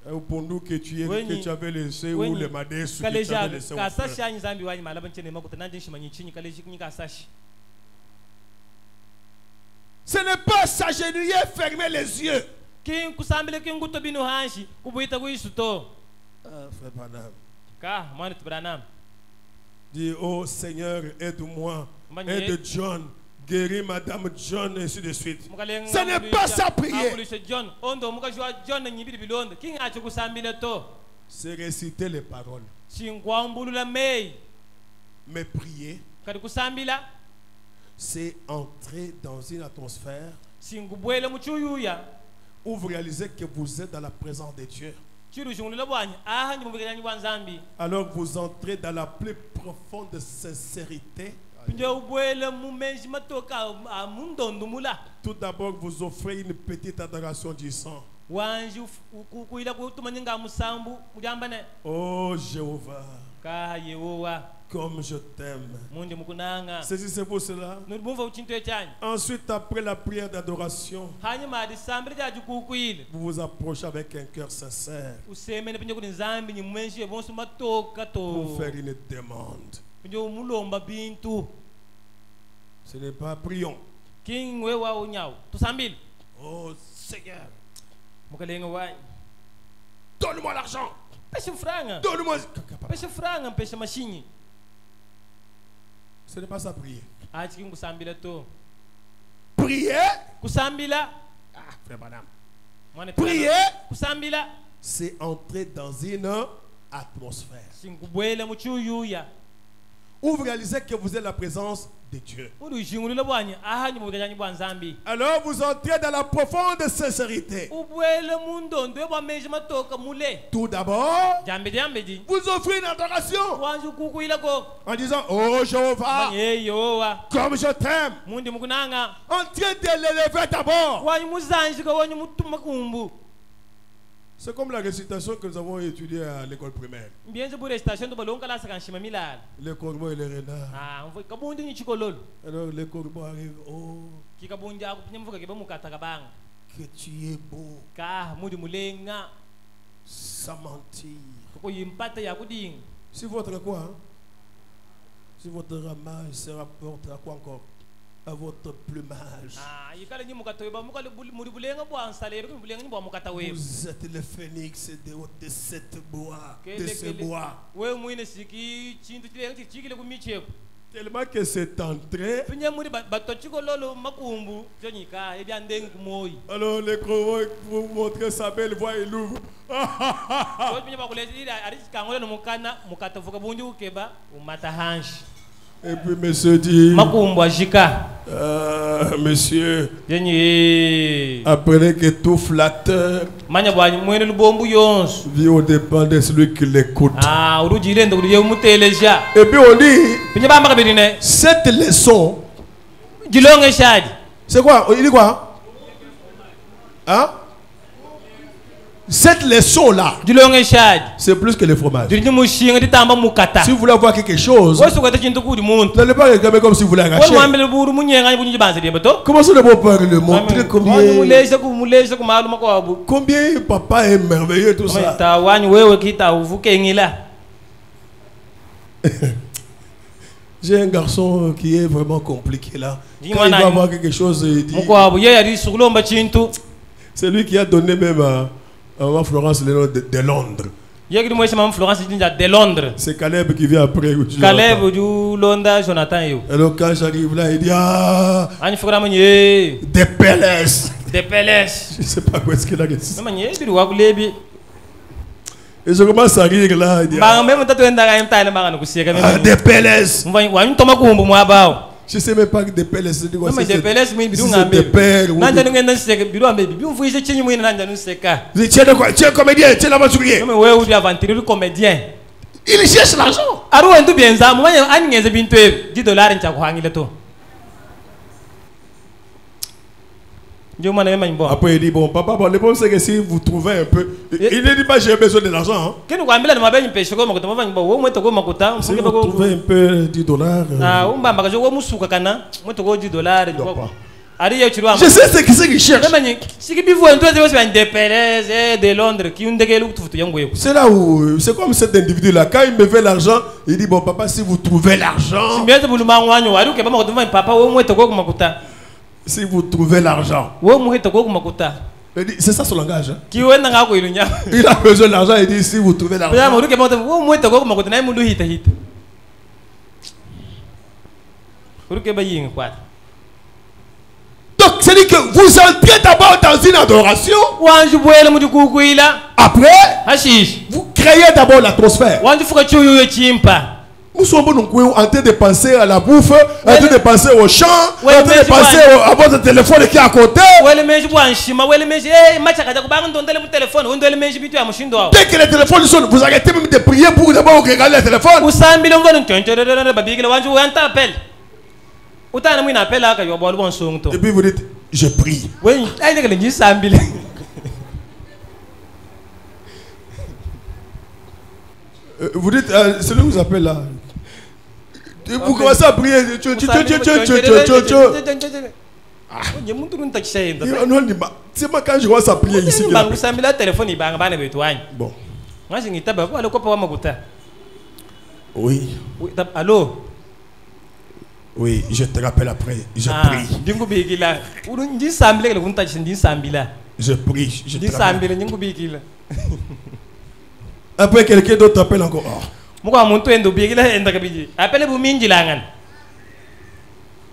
au pondou que tu avais laissé ou le madès que tu avais laissé. Ce n'est pas s'agenouiller, fermer les yeux. Frère Branham. Dis, oh Seigneur, aide-moi, aide John. Guérir Madame John, et ainsi de suite. Ce n'est pas ça prier. C'est réciter les paroles. Mais prier, c'est entrer dans une atmosphère où vous réalisez que vous êtes dans la présence de Dieu. Alors vous entrez dans la plus profonde sincérité. Tout d'abord, vous offrez une petite adoration du sang. Oh Jéhovah, comme je t'aime. Saisissez-vous cela. Ensuite, après la prière d'adoration, vous vous approchez avec un cœur sincère pour faire une demande. Ce n'est pas prions. Oh Seigneur, donne-moi l'argent. Donne-moi. Ce n'est pas ça prier. Prier. Prier, c'est entrer dans une atmosphère où vous réalisez que vous êtes la présence de Dieu. Alors vous entrez dans la profonde sincérité. Tout d'abord, vous offrez une adoration en disant: oh Jéhovah, comme je t'aime. En train de l'élever d'abord. C'est comme la récitation que nous avons étudiée à l'école primaire. Les corbeaux et les renards. Alors les corbeaux arrivent. Oh, que tu es beau. Sans mentir. Si votre quoi, hein? Si votre ramage se rapporte à quoi encore? À votre plumage. Vous êtes le phénix de cette bois, de ce bois. Tellement que c'est entré. Alors les corbeaux, pour vous montrer sa belle voix, il ouvre. Et puis monsieur dit: monsieur, apprenez que tout flatteur vit au dépend de celui qui l'écoute. Et puis on dit, cette leçon, c'est quoi? Il dit quoi? Hein? Cette leçon-là, c'est plus que le fromage. Si vous voulez avoir quelque chose, n'allez pas regarder comme si vous voulez arracher. Commencez d'abord par le montrer combien papa est merveilleux, tout ça. J'ai un garçon qui est vraiment compliqué là. Quand il va avoir quelque chose, il dit, c'est lui qui a donné même à Florence le nom de Londres. C'est Caleb qui vient après. Caleb du Londa Jonathan. Alors quand j'arrive là, il dit: ah, des PLS. Des PLS. Je ne sais pas où est-ce qu'il a réussi. Et je commence à rire là. Il dit: ah, des PLS. Je ne sais même pas que des PLS. C'est des pères. Tu es comédien, tu es l'aventurier. Il cherche l'argent. Après il dit: bon papa, bon, le problème c'est que si vous trouvez un peu, il ne dit pas j'ai besoin de l'argent. Si vous trouvez un peu $10. Je sais ce qu'il cherche. C'est là où, c'est comme cet individu là, quand il me fait l'argent, il dit: bon papa, si vous trouvez l'argent, si vous trouvez l'argent. C'est ça son langage. Hein? Il a besoin d'argent, il dit: si vous trouvez l'argent. Donc, c'est-à-dire que vous entrez d'abord dans une adoration. Après, vous créez d'abord l'atmosphère. Nous sommes en train de penser à la bouffe, en train de penser au chant, en train de penser à votre téléphone qui est à côté. Dès que les téléphones sonnent, vous arrêtez même de prier pour d'abord regarder le téléphone. Et puis vous dites, je prie. Vous dites, celui qui vous appelle là. Vous commencez à prier. C'est moi quand je commence à prier ici. Bon. Oui. Allô? Oui, je te rappelle après. Je prie. Je prie. Je te rappelle. Après, quelqu'un d'autre appelle encore.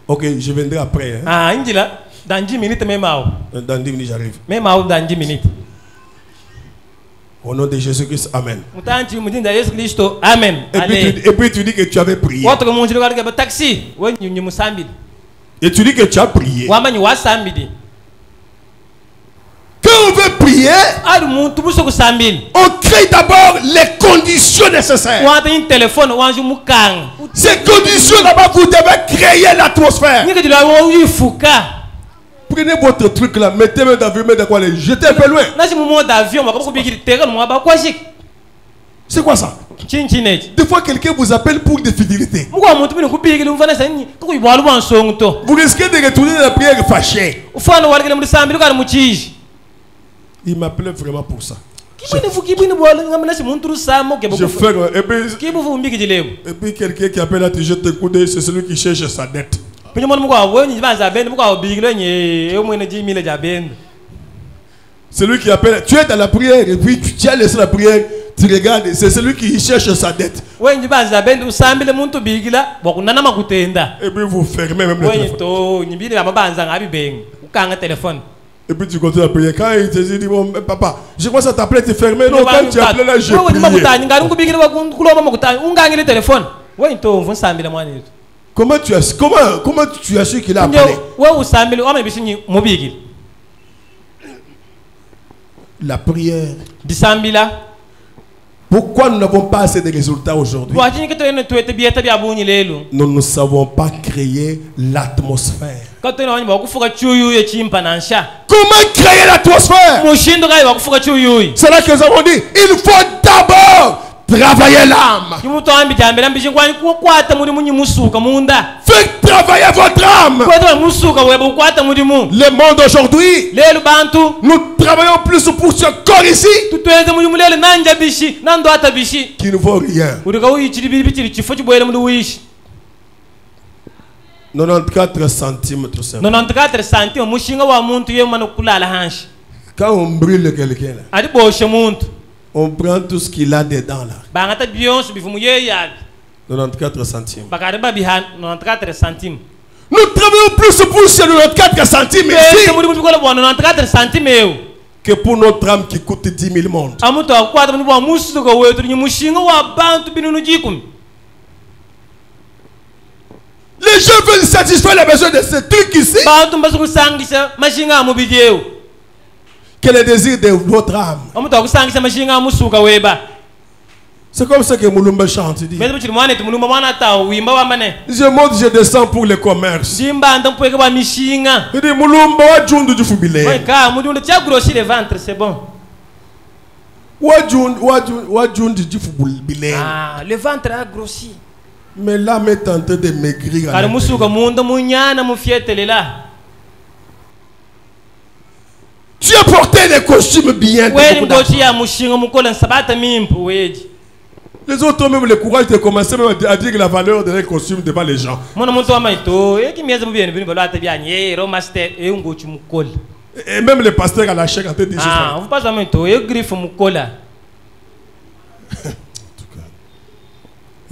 Ok, je viendrai après. Hein? Dans 10 minutes, même. Dans 10 minutes, j'arrive. Même dans 10 minutes. Au nom de Jésus-Christ, Amen. Amen. Et puis tu dis que tu avais prié. Et tu dis que tu as prié. Quand on veut prier, on crée d'abord les conditions nécessaires. Ces conditions d'abord, vous devez créer l'atmosphère. Prenez votre truc là, mettez-le dans l'avion, mettez quoi, jetez un peu loin. C'est quoi ça? Des fois, quelqu'un vous appelle pour des fidélités. Vous risquez de retourner dans la prière fâchée. Il m'appelait vraiment pour ça. Je ferme. Et puis quelqu'un qui appelle à te jeter le coup d'œil, c'est celui qui cherche sa dette. Celui qui appelle, tu es dans la prière et puis tu as laissé la prière, tu regardes, c'est celui qui cherche sa dette. Et puis vous fermez même le téléphone. Et puis tu continues à prier. Quand il te dit, bon, papa, je commence à t'appeler, tu es fermé. Non, quand tu appelles là, je prie. Comment tu as su qu'il a appelé? La prière. Pourquoi nous n'avons pas assez de résultats aujourd'hui? Nous ne savons pas créer l'atmosphère. Comment créer l'atmosphère? C'est là que nous avons dit, il faut d'abord travailler l'âme. Faites travailler votre âme. Le monde aujourd'hui, nous travaillons plus pour ce corps ici qui ne vaut rien. 94 centimes tout ça. 94 centimes Quand on brûle quelqu'un là, on prend tout ce qu'il a dedans là. 94 centimes. Nous travaillons plus pour ces 94 centimes ici que pour notre âme qui coûte 10 000 mondes. Les gens veulent satisfaire les besoins de ce truc ici. Quel est le désir de votre âme? C'est comme ça que Moulumba chante. Dit. Je monte, je descends pour le commerce. Il dit Moulumba wa jundu du fubile. C'est bon. Wa jundu du fubile. Ah, le ventre a grossi. Mais l'âme est en train de maigrir. Tu as porté des costumes bien. Les autres ont même le courage de commencer même à dire la valeur de les costumes devant les gens. Et même les pasteurs à la chair en train de dire ça.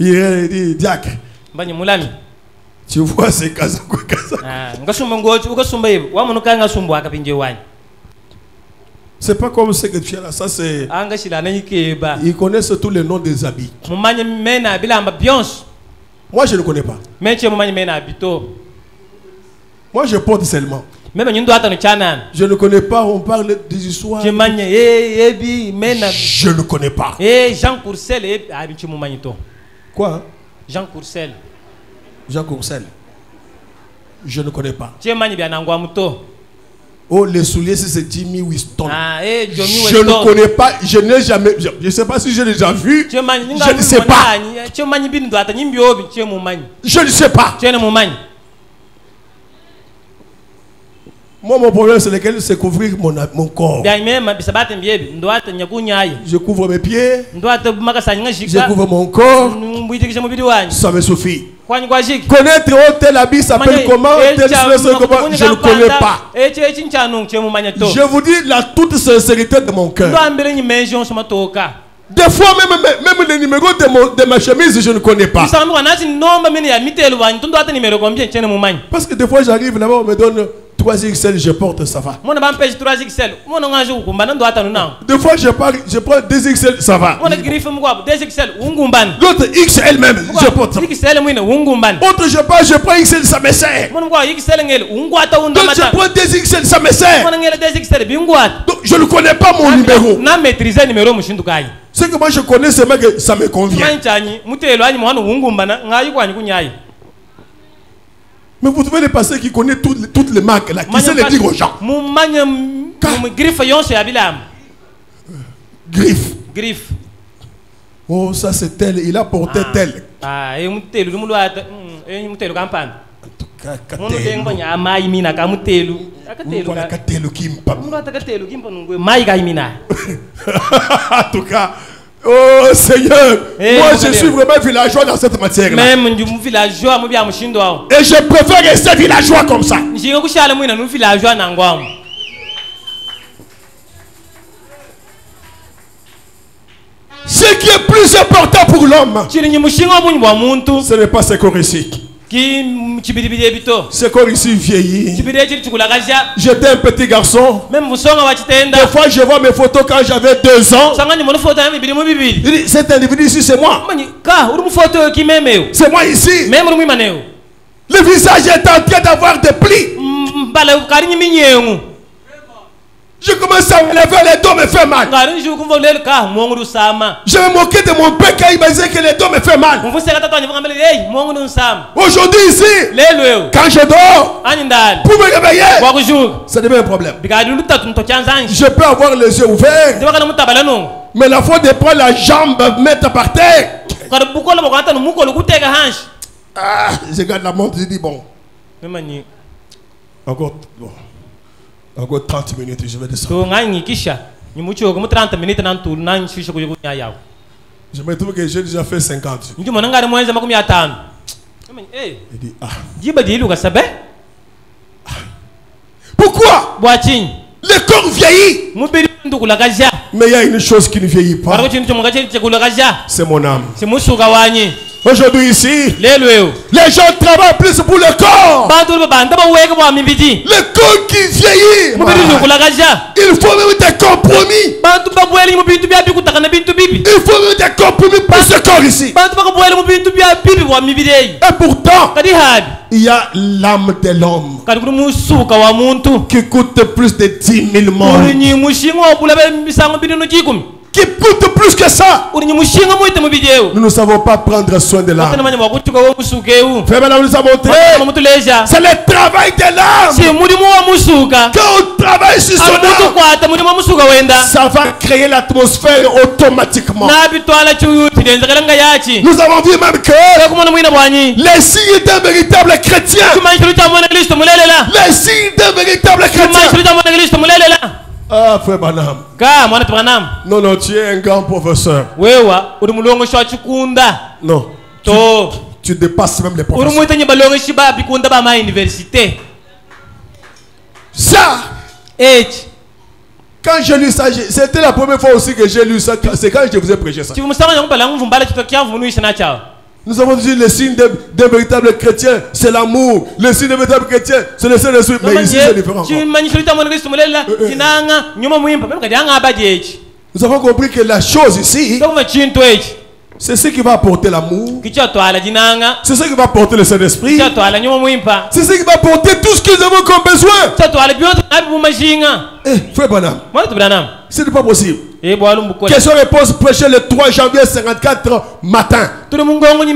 Il dit, diacre, tu vois ces casas. C'est pas comme ce que tu as là, ça c'est... Ils connaissent tous les noms des habits. Moi, je ne connais pas. Moi, je porte seulement. Je ne connais pas, on parle des histoires. Je ne connais pas. Jean Courcel. Quoi? Jean Courcel. Jean Courcel. Je ne connais pas. Oh, les souliers, c'est Jimmy Winston. Je ne connais pas, je n'ai jamais. Je ne sais pas si j'ai déjà vu. Je ne sais pas. Je ne sais pas. Moi, mon problème, c'est lequel? C'est couvrir mon corps. Je couvre mes pieds. Je couvre mon corps. Ça me suffit. Connaître tel habit s'appelle comment? Je ne connais pas. Je vous dis la toute sincérité de mon cœur. Des fois, même le numéro de ma chemise, je ne connais pas. Parce que des fois, j'arrive là-bas, on me donne 3XL, je porte, ça va. Des fois, je prends 2XL, ça va. L'autre XL même, je porte. Autre, je prends XL, ça me sert. Donc, je prends 2XL, ça me sert. Donc, je ne connais pas mon numéro. Ce que moi je connais, c'est que ça me convient. Mais vous devez les passer qui connaissent toutes les marques là, qui sait les dire aux gens. Griffe. Oh, ça c'est tel, il a porté tel. En tout cas, oh Seigneur, moi je suis vraiment villageois dans cette matière-là. Et je préfère rester villageois comme ça. Ce qui est plus important pour l'homme, ce n'est pas ce corps ici. Ce corps ici vieillit. J'étais un petit garçon. Des fois je vois mes photos quand j'avais 2 ans. Il dit, cet individu ici c'est moi. C'est moi ici. Le visage est en train d'avoir des plis. Je commence à me lever, les dos me fait mal. Je me moquais de mon père quand il me disait que les dos me fait mal. Aujourd'hui ici, quand je dors, pour me réveiller, ça devient un problème. Je peux avoir les yeux ouverts, mais la fois de prendre la jambe, mettre par terre. Je garde la montre, je dis bon. Encore 30 minutes, je vais descendre. Je me trouve que j'ai déjà fait 50. Il dit, pourquoi? Le corps vieillit. Mais il y a une chose qui ne vieillit pas. C'est mon âme. Aujourd'hui ici, les gens travaillent plus pour le corps. Le corps qui vieillit, il faut même des compromis. Il faut même des compromis pour ce corps ici. Et pourtant, il y a l'âme de l'homme qui coûte plus de 10 000 morts. Qui coûte plus que ça. Nous ne savons pas prendre soin de l'âme. Frère, madame, nous avons montré. C'est le travail de l'âme. Quand on travaille sur son âme, ça va créer l'atmosphère automatiquement. Nous avons vu même que les signes d'un véritable chrétien, les signes d'un véritable chrétien. Ah, frère Branham. Non, non, tu es un grand professeur. Non. Tu dépasses même les professeurs. Ça. Quand j'ai lu ça, c'était la première fois aussi que j'ai lu ça. C'est quand je vous ai prêché ça. Nous avons dit le signe d'un véritable chrétien, c'est l'amour. Le signe d'un véritable chrétien, c'est le Saint-Esprit. Mais ici, c'est différent. Nous avons compris que la chose ici, C'est ce qui va apporter l'amour. C'est ce qui va apporter le Saint-Esprit. C'est ce qui va apporter tout ce que nous avons comme besoin. Frère Branham, ce n'est pas possible. Question-réponse prêchée le 3 janvier 54 matin. Retenez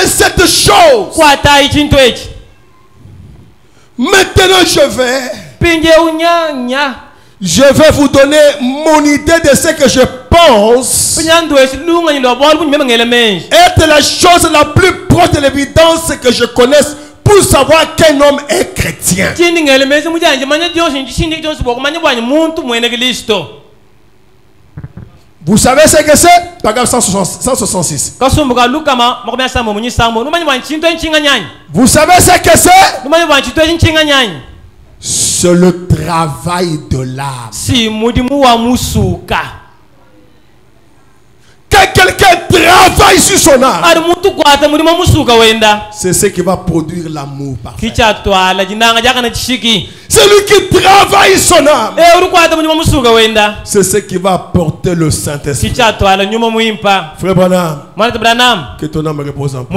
cette chose. Maintenant je vais vous donner mon idée de ce que je pense être la chose la plus proche de l'évidence que je connaisse pour savoir qu'un homme est chrétien. Vous savez ce que c'est? Paragraphe 166. Vous savez ce que c'est? C'est le travail de l'âme. Quand quelqu'un travaille sur son âme, c'est ce qui va produire l'amour parfait. Celui qui travaille son âme, c'est ce qui va apporter le Saint-Esprit. Frère Branham, que ton âme repose en paix.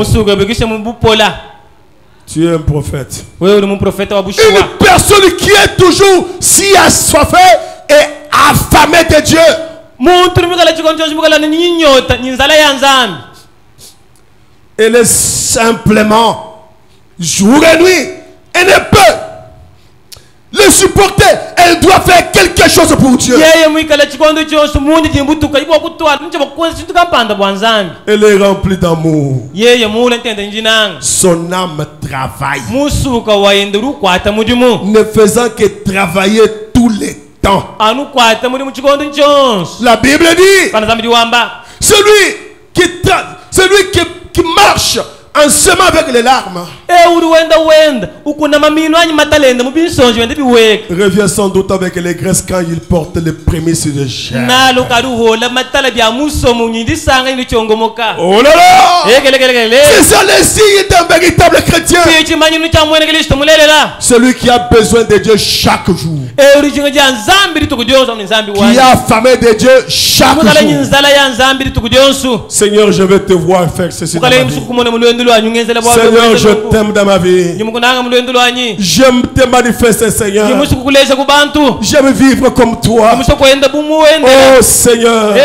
Tu es un prophète. Une personne qui est toujours si assoiffée et affamée de Dieu. Elle est simplement jour et nuit. Elle ne peut le supporter. Elle doit faire quelque chose pour Dieu. Elle est remplie d'amour. Son âme travaille, ne faisant que travailler tous les temps. La Bible dit, celui qui marche en semant avec les larmes revient sans doute avec les graisses quand il porte les prémices de chair. Oh là là! C'est ça le signe d'un véritable chrétien. Celui qui a besoin de Dieu chaque jour, qui a affamé de Dieu chaque jour. Seigneur, je vais te voir faire ceci dans ma vie. Seigneur, je t'aime dans ma vie. J'aime te manifester, Seigneur. J'aime vivre comme toi. Oh Seigneur,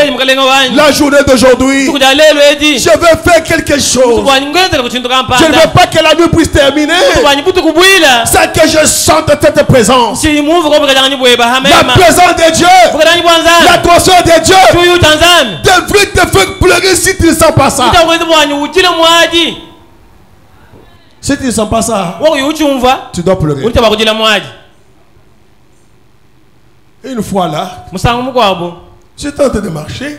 la journée d'aujourd'hui, je veux faire quelque chose. Je ne veux pas que la nuit puisse terminer sans que je sente cette présence. La présence de Dieu, l'atmosphère de Dieu devrait te faire pleurer si tu ne sens pas ça. Si tu ne sens pas ça, tu dois pleurer. Une fois là, je tente de marcher.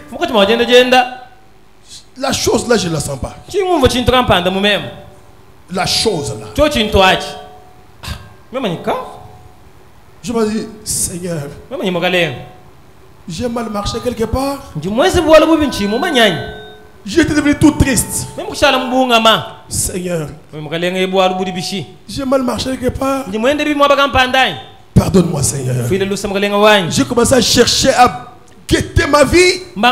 La chose là, je ne la sens pas. La chose là. Je me dis, Seigneur, j'ai mal marché quelque part. J'étais devenu tout triste. Seigneur, j'ai mal marché quelque part. Pardonne-moi, Seigneur. J'ai commencé à chercher à guetter ma vie pour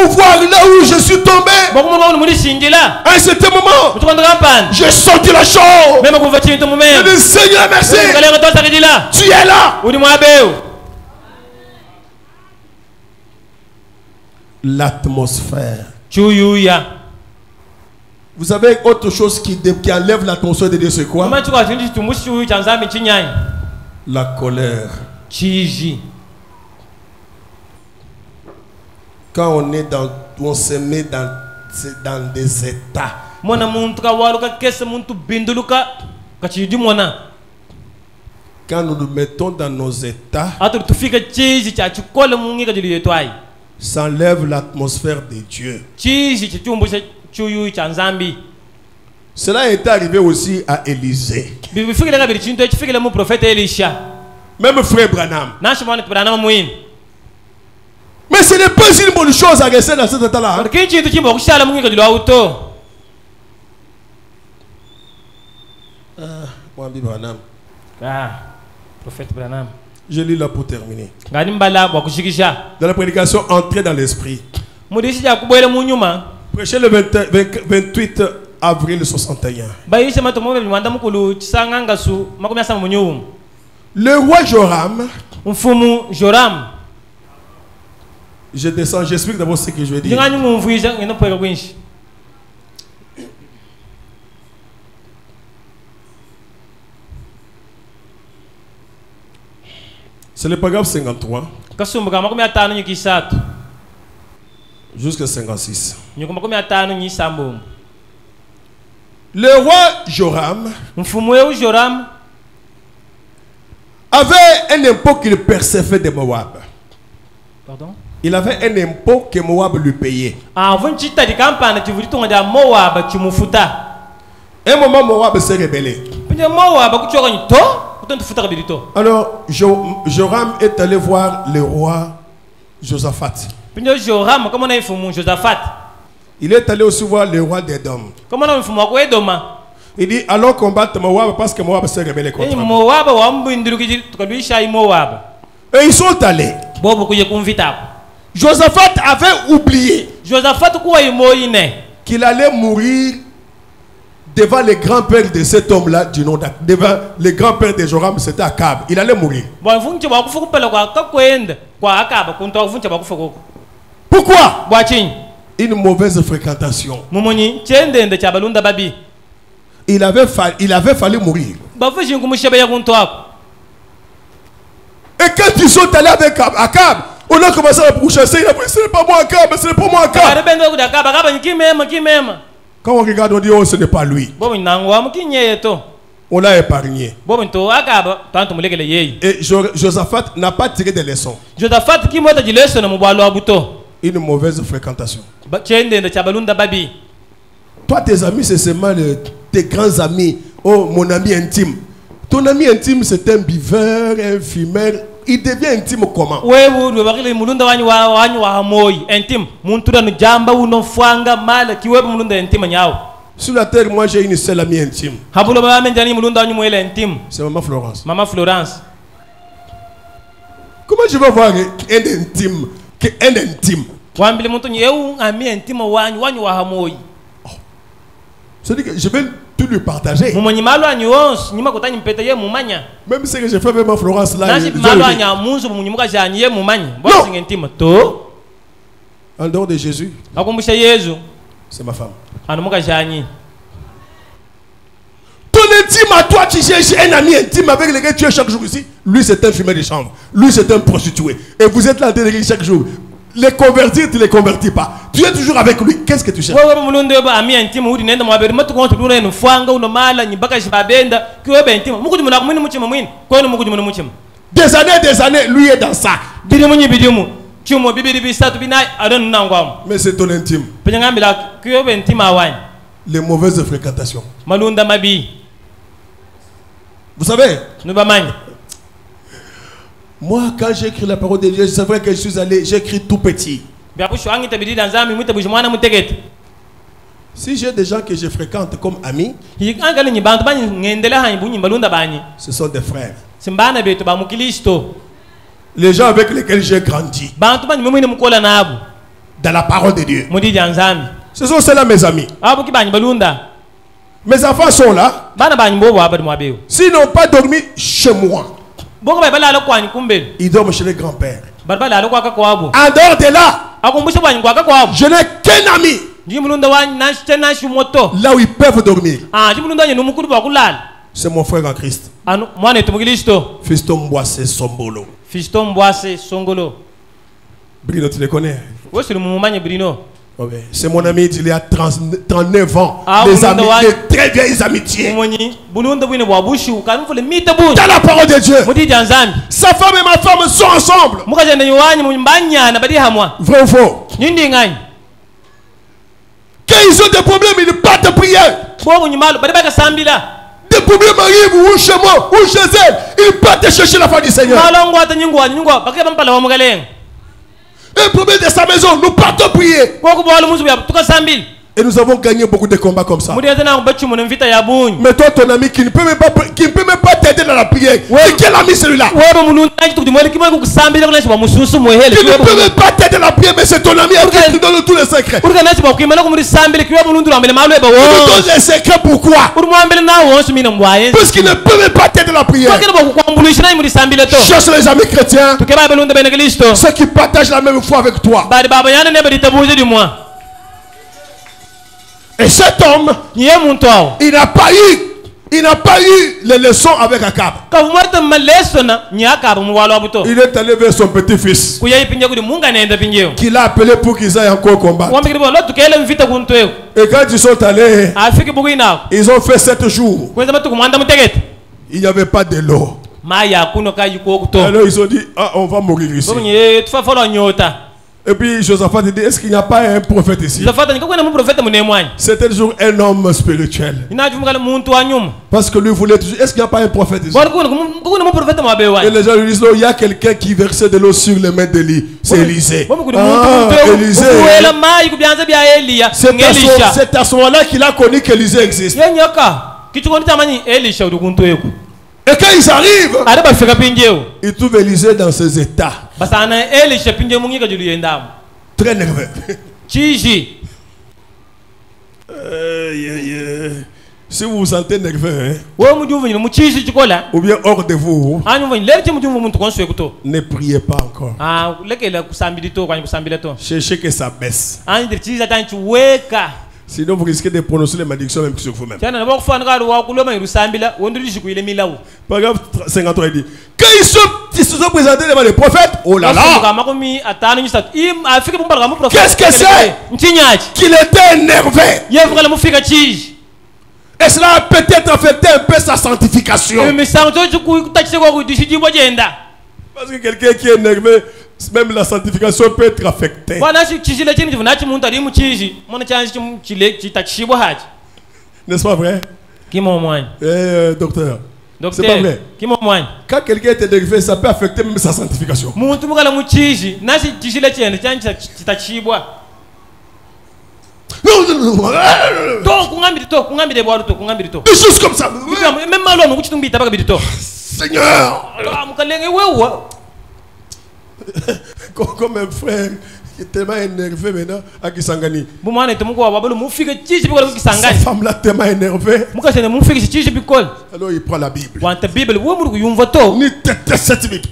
voir là où je suis tombé. À un certain moment, j'ai senti la chose. Je dis, Seigneur, merci. Tu es là. L'atmosphère. Vous savez autre chose qui enlève l'atmosphère de Dieu, c'est quoi? La colère. Quand on se met dans des états, quand nous nous mettons dans nos états, ça enlève l'atmosphère de Dieu. Cela est arrivé aussi à Élisée. Même frère Branham. Mais ce n'est pas une bonne chose à rester dans cet état-là. Je lis là pour terminer. Dans la prédication, entrez dans l'esprit. Prêchez le 28 avril 61. Le roi Joram. Je descends, j'explique d'abord ce que je vais dire. C'est le paragraphe 53 jusqu'à 56. Le roi Joram avait un impôt qu'il percevait de Moab. Pardon? Il avait un impôt que Moab lui payait. Un moment, Moab s'est rebellé. Alors, Joram est allé voir le roi Josaphat. Il est allé aussi voir le roi d'Édom. Il dit, allons combattre Moab parce que Moab s'est rebellé contre moi. Et ils sont allés. Josaphat avait oublié qu'il allait mourir devant les grands-pères de cet homme-là, du nom devant les grands-pères de Joram, c'était Akab. Il allait mourir. Pourquoi? Une mauvaise fréquentation. Il avait fallu mourir. Et quand ils sont allés avec Akab, on a commencé à pourchasser. Il a dit, ce n'est pas moi Akab, ce n'est pas moi Akab. Quand on regarde, on dit, oh, ce n'est pas lui. On l'a épargné. Et Josaphat n'a pas tiré de leçons. Une mauvaise fréquentation. Toi, tes amis, c'est seulement tes grands amis. Oh, mon ami intime. Ton ami intime, c'est un buveur, un fumeur. Il devient intime comment? Sur la terre, moi j'ai une seule amie intime. C'est Maman Florence. Maman Florence. Comment je vais voir un intime? Un intime. C'est-à-dire que je vais tout lui partager. Même ce que j'ai fait avec ma Florence là. Non. En dehors de Jésus, c'est ma femme. Ton intime à toi, tu cherches un ami intime avec lequel tu es chaque jour ici. Lui, c'est un fumeur de chambre. Lui, c'est un prostitué. Et vous êtes là en train de chaque jour. Les convertir, tu ne les convertis pas. Tu es toujours avec lui. Qu'est-ce que tu cherches? Des années, lui est dans ça. Mais c'est ton intime. Les mauvaises fréquentations. Vous savez? Moi, quand j'ai écrit la parole de Dieu, c'est vrai que je suis allé, j'ai écrit tout petit. Si j'ai des gens que je fréquente comme amis, ce sont des frères. Les gens avec lesquels j'ai grandi dans la parole de Dieu. Ce sont ceux-là mes amis. Mes enfants sont là. S'ils n'ont pas dormi chez moi, ils dorment chez les grands-pères. En dehors de là, je n'ai qu'un ami. Là où ils peuvent dormir, c'est mon frère en Christ. Fiston Boissé Sombolo. Bruno, tu le connais? C'est mon ami il y a 39 ans. Des amis, des très vieilles amitiés. Dans la parole de Dieu, sa femme et ma femme sont ensemble. Vrai ou faux? Quand ils ont des problèmes, ils partent à prier. Des problèmes arrivent ou chez moi ou chez elle, ils partent chercher la foi du Seigneur. Un problème de sa maison, nous partons prier. Et nous avons gagné beaucoup de combats comme ça. Mais toi, ton ami qui ne peut même pas t'aider dans la prière. Quel ami celui-là? Qui ne peut même pas t'aider dans la prière, mais c'est ton ami à qui tu donnes tous les secrets. Tu lui donnes les secrets pourquoi? Parce qu'il ne peut même pas t'aider dans la prière. Cherche les amis chrétiens, ceux qui partagent la même foi avec toi. Et cet homme, il n'a pas eu les leçons avec Akab. Il est allé vers son petit-fils, qu'il a appelé pour qu'ils aillent encore combattre. Et quand ils sont allés, ils ont fait 7 jours. Il n'y avait pas de l'eau. Alors ils ont dit, ah, on va mourir ici. Et puis Josaphat dit, est-ce qu'il n'y a pas un prophète ici? C'était toujours un homme spirituel. Parce que lui voulait toujours, est-ce qu'il n'y a pas un prophète ici? Et les gens lui disent, il y a quelqu'un qui versait de l'eau sur les mains d'Élie. C'est Élisée. Élisée. C'est à ce moment-là qu'il a connu qu'Élisée existe. Et quand ils arrivent, ils trouvent Élisée dans ses états. Très nerveux. Si vous vous sentez nerveux, ou bien hors de vous, ne priez pas encore. Cherchez que ça baisse. Sinon, vous risquez de prononcer les malédictions même sur vous-même. Paragraphe 53, il dit, quand ils se sont présentés devant les prophètes, oh là là, qu'est-ce que c'est qu'il était énervé? Et cela a peut-être affecté un peu sa sanctification. Parce que quelqu'un qui est énervé, même la sanctification peut être affectée. N'est-ce pas vrai? Docteur, c'est pas vrai. Quand quelqu'un est énervé, ça peut affecter même sa sanctification. Des choses comme ça. Seigneur, comme un frère qui est tellement énervé maintenant à Kisangani. Sa femme l'a tellement énervé. Alors il prend la Bible. Ni tête cette Bible.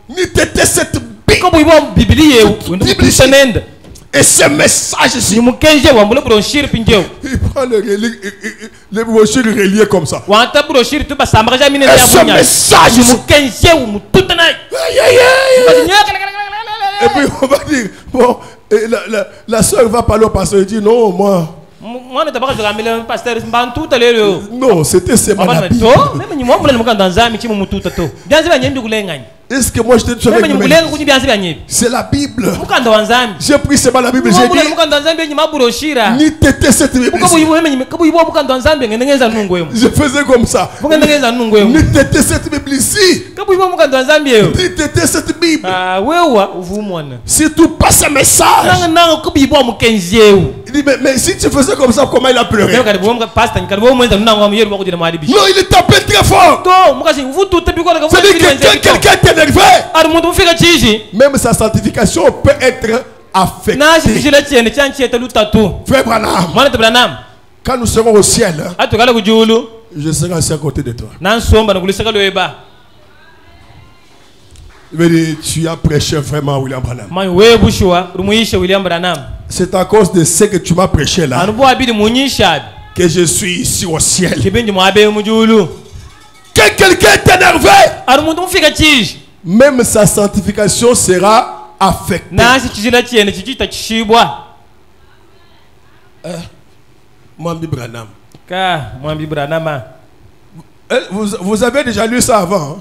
Ni tête cette Bible. Et ce message ici, il prend le brochure relié comme ça. Et ce message ici. Et puis on va dire, bon, la soeur va parler au pasteur et dit non, moi. Non, c'était seulement la Bible. Est-ce que moi je te dis c'est la Bible. J'ai pris seulement la Bible. J'ai dit ni tété cette Bible. Je faisais comme ça. Ni tété cette Bible ici. Ni tété cette Bible. Si tu passes un message, il dit mais si tu faisais comme ça, comment il a pleuré? Non, il est tapé très fort. C'est-à-dire que quelqu'un est énervé, même sa sanctification peut être affectée. Frère Branham, quand nous serons au ciel, je serai assis à côté de toi. Il veut dire, tu as prêché vraiment William Branham. C'est à cause de ce que tu m'as prêché là que je suis ici au ciel. Que quelqu'un est énervé, même sa sanctification sera affectée. Mwambi Branham. Vous avez déjà lu ça avant, hein?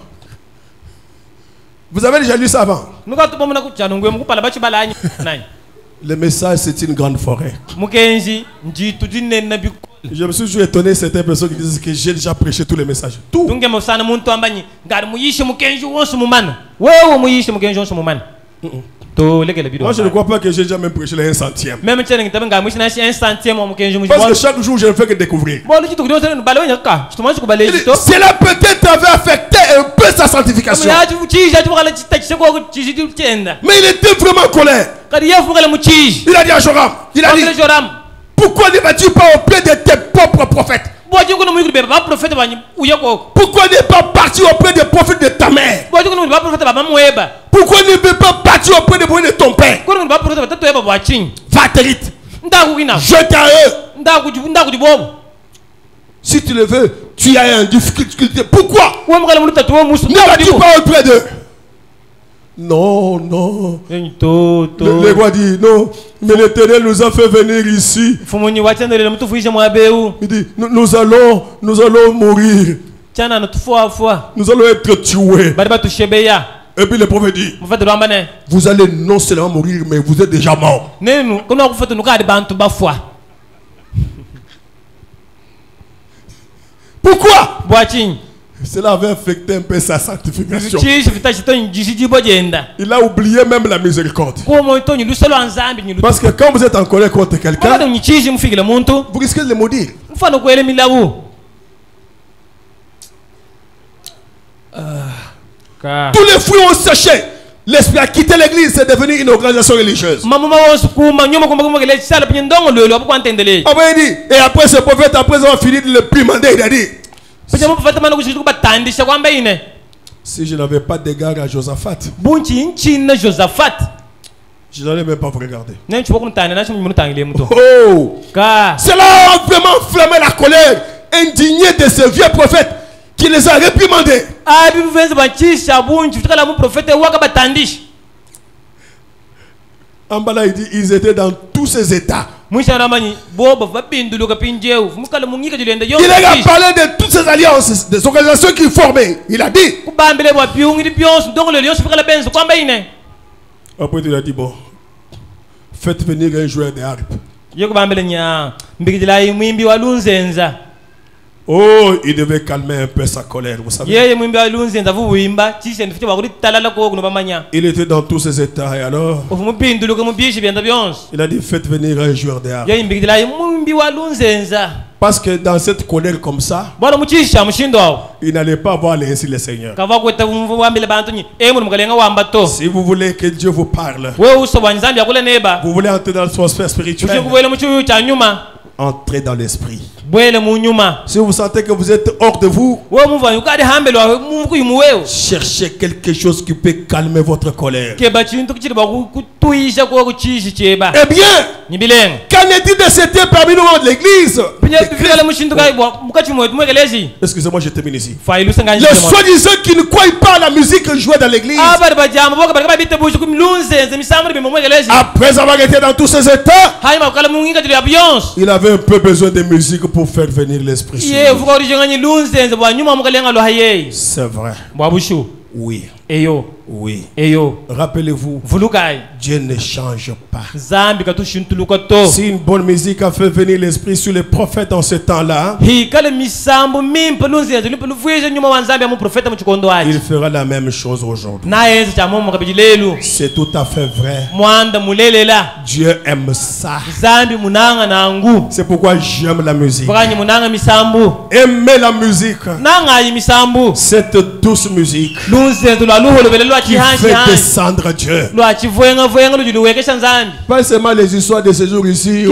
Vous avez déjà lu ça avant? Le message, c'est une grande forêt. Je me suis toujours étonné certaines personnes qui disent que j'ai déjà prêché tous les messages. Tout. Moi, je ne crois pas que j'ai jamais prêché les 1 centime. Même si Parce que chaque jour, je ne fais que découvrir. Cela peut-être avait affecté un peu sa sanctification. Mais il était vraiment en colère. Il a dit à Joram, pourquoi ne vas-tu pas auprès de tes propres prophètes? Pourquoi ne pas partir auprès des prophètes de ta mère? Pourquoi ne peux pas partir auprès des prophètes de ton père? Va très vite. Je t'arrête. Si tu le veux, tu as une difficulté. Pourquoi ne vas-tu pas auprès d'eux? Non, non. Le roi dit non, mais l'Éternel nous a fait venir ici. Il dit nous allons mourir. Nous allons être tués. Et puis le prophète dit vous allez non seulement mourir, mais vous êtes déjà mort. Pourquoi? Cela avait affecté un peu sa sanctification. Il a oublié même la miséricorde. Parce que quand vous êtes en colère contre quelqu'un, vous risquez de le maudire. Tous les fruits ont séché. L'esprit a quitté l'église, c'est devenu une organisation religieuse. Et après ce prophète, après avoir fini de le primander, il a dit si je n'avais pas d'égard à Josaphat, je n'allais même pas vous regarder. Oh! Cela a vraiment enflammé la colère, indigné de ce vieux prophète qui les a réprimandés. En bas là, il dit ils étaient dans tous ces états. Il a parlé de toutes ces alliances, des organisations qu'il formait. Il a dit. Après il a dit bon, faites venir un joueur de harpe. Oh, il devait calmer un peu sa colère, vous savez. Il était dans tous ses états et alors il a dit faites venir un joueur de harpe. Parce que dans cette colère comme ça, il n'allait pas voir ainsi le Seigneur. Si vous voulez que Dieu vous parle, vous voulez entrer dans l'atmosphère spirituelle, entrez dans l'esprit. Si vous sentez que vous êtes hors de vous, cherchez quelque chose qui peut calmer votre colère. Eh bien, qu'en est-il de cet parmi nous de l'église? Excusez-moi, je termine ici. Les soi-disant qui ne croient pas à la musique jouée dans l'église, après avoir été dans tous ces états, il avait un peu besoin de musique pour faire venir l'Esprit Saint. C'est vrai. Oui. Oui. Rappelez-vous, Dieu ne change pas. Si une bonne musique a fait venir l'Esprit sur les prophètes en ce temps-là, il fera la même chose aujourd'hui. C'est tout à fait vrai. Dieu aime ça. C'est pourquoi j'aime la musique. Aimez la musique. Cette douce musique qui fait descendre Dieu. Pas seulement les histoires de ces jours ici.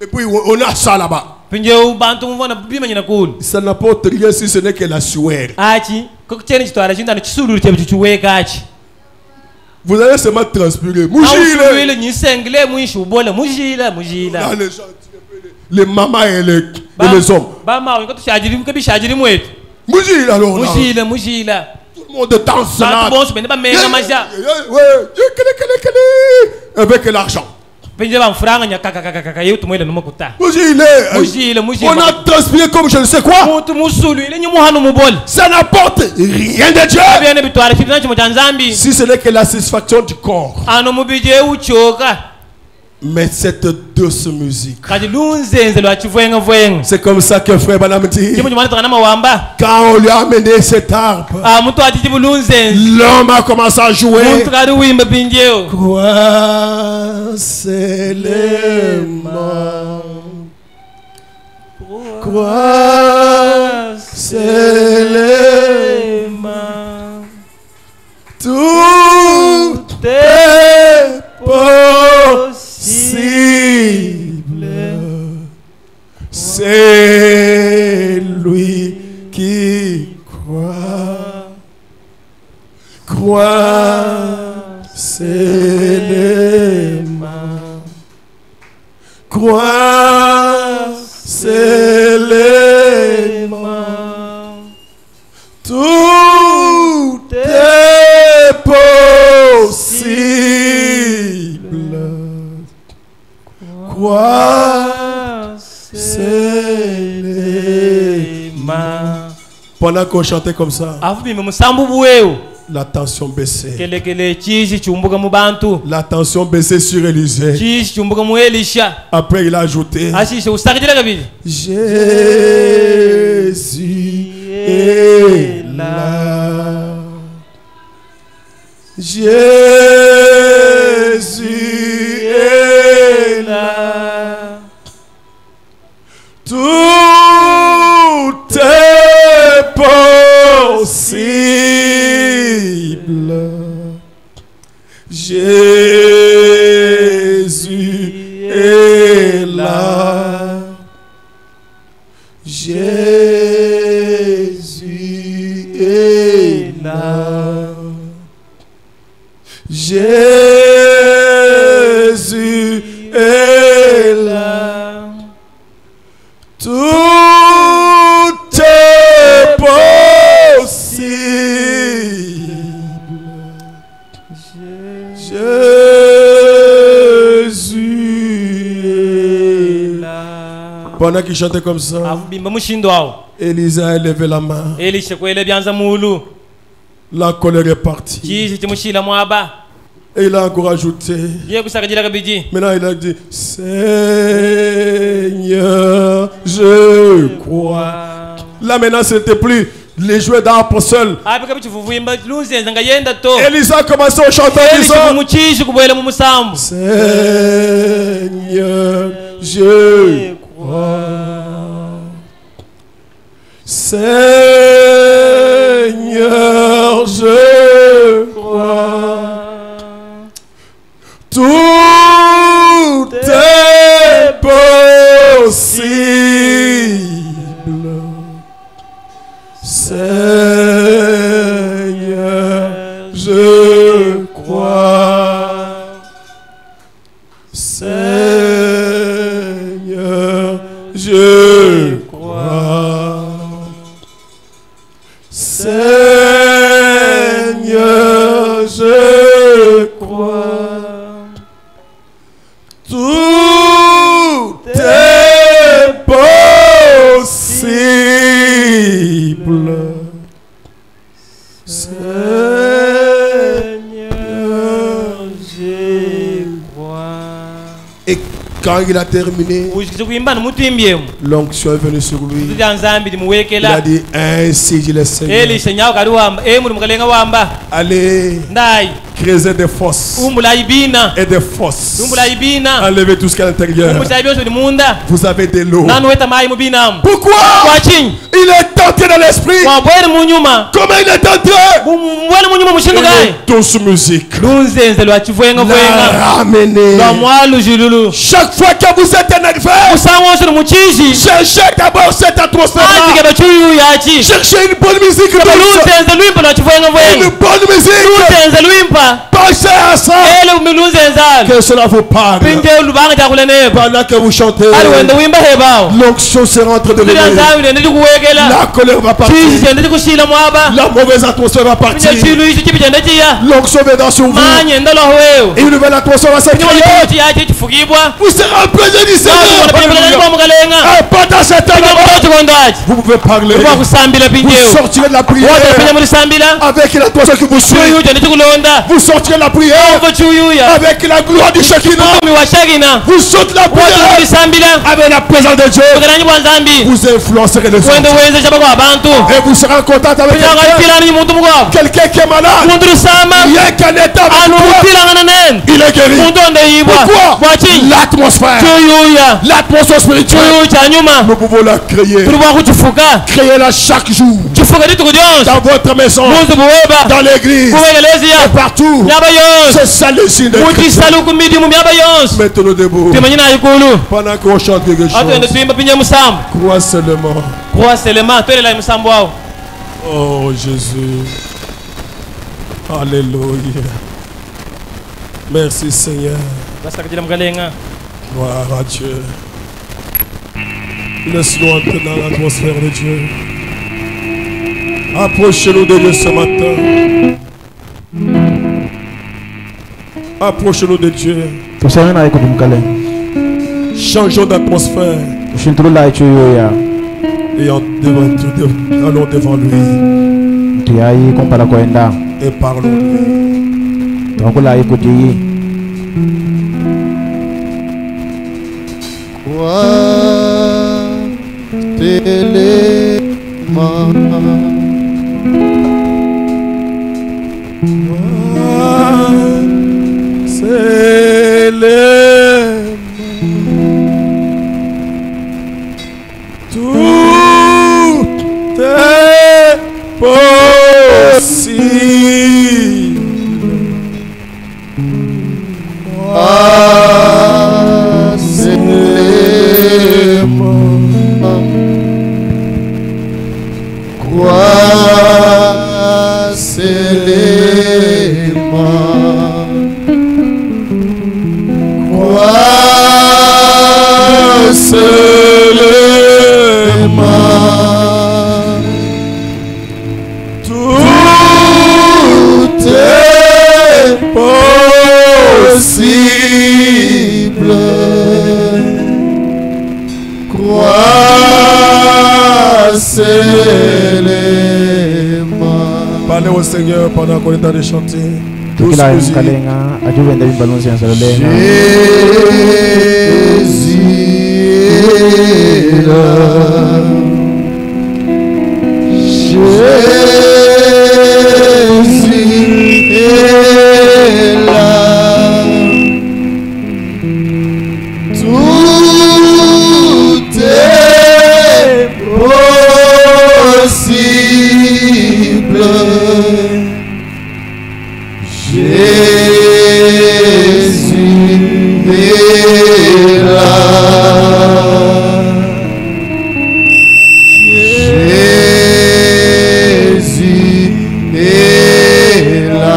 Et puis on a ça là-bas. Ça n'apporte rien si ce n'est que la sueur. Vous allez seulement transpirer. Les mamans et les hommes. Tout le monde danse là. Avec l'argent. On a transpiré comme je ne sais quoi. Ça n'apporte rien de Dieu. Si ce n'est que la satisfaction du corps. Mais cette douce musique, c'est comme ça que frère Branham dit. Quand on lui a amené cette harpe, l'homme a commencé à jouer. Croissez les mains, croissez les mains, tout est possible, c'est lui qui croit. Croissez les mains, croissez les mains, tout est possible. Croissez les mains. Pendant qu'on chantait comme ça, la tension baissait. La tension baissait sur Élisée. Après il a ajouté, Jésus est là. Jésus est là. Tout est possible. Jésus est là. Jésus est là. Jésus est là. Tout est possible. Jésus est là. Pendant qu'il chantait comme ça, Élisée a élevé la main. La colère est partie. Et il a encore ajouté. Maintenant il a dit, Seigneur, je crois. Là maintenant ce n'était plus les jouets d'harpe seuls. Élisée a commencé à chanter en disant, Seigneur, je crois. Seigneur, je crois. Tout est possible. Seigneur, je crois. Seigneur, je crois. Seigneur, je crois. Tout est possible. Seigneur, je crois. Et quand il a terminé, l'onction est venue sur lui. Il a dit, ainsi dit le Seigneur. Allez, creuser des fosses et des fosses. Enlevez tout ce qui est à l'intérieur. Vous avez de l'eau. Pourquoi? Il est tenté dans l'esprit. Comment il est tenté? Douce musique l'a ramené. Chaque fois que vous êtes énervé, cherchez d'abord cette atmosphère. Cherchez une bonne musique. Une bonne musique. Pensez à ça. Que cela vous parle. Pendant que vous chantez, l'onction sera en train de venir. La colère va partir. La mauvaise atmosphère va partir. L'onction viendra sur vous. Et une nouvelle atmosphère va s'écrire. Vous serez en présence du Seigneur. Et pendant cette année, vous pouvez parler. Vous sortirez de la prière avec l'atmosphère qui vous suit. Vous sortirez de la prière avec la gloire du Shekinah. Vous sortez de la prière avec la présence de Dieu. Vous influencerez les autres. Et vous serez en contact avec quelqu'un qui est malade. Il y a qu'un état avec toi. Il est guéri. Pourquoi? L'atmosphère. L'atmosphère spirituelle. Nous pouvons la créer. Créez-la chaque jour. Dans votre maison. Dans l'église. Et partout. C'est ça le signe de Christ. Mettons-nous debout. Pendant qu'on chante quelque chose. Crois seulement. Oh Jésus. Alléluia. Merci Seigneur. Gloire à Dieu. Laisse-nous entrer dans l'atmosphère de Dieu. Approchez-nous de Dieu ce matin. Approchez-nous de Dieu. Changeons d'atmosphère. Et allons devant lui. Et parlons-lui. Tout est possible. Parlez au Seigneur pendant qu'on est en train de chanter. Jésus est là. Jésus est là. Tout est possible. Jésus est là. Jésus est là.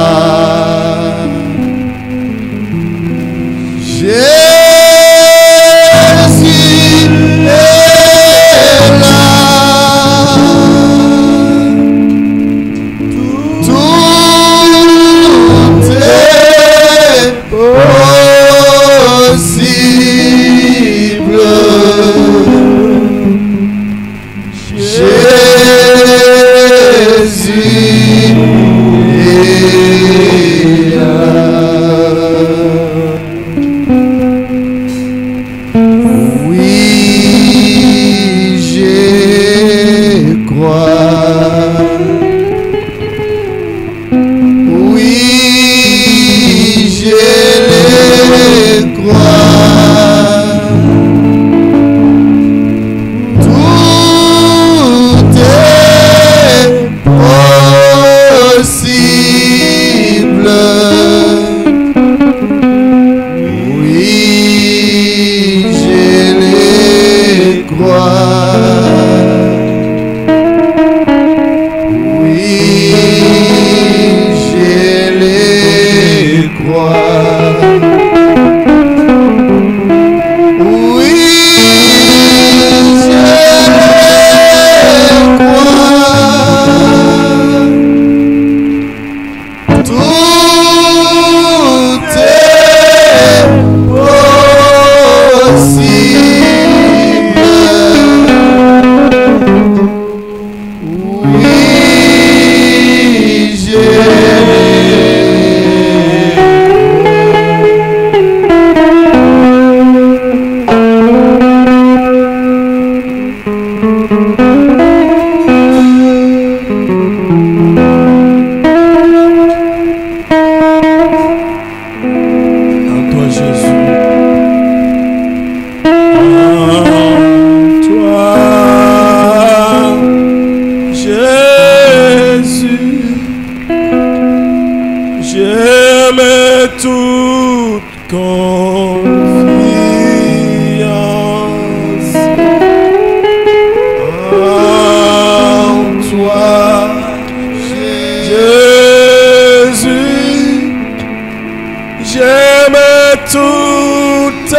confiance en toi, Jésus. J'aime toute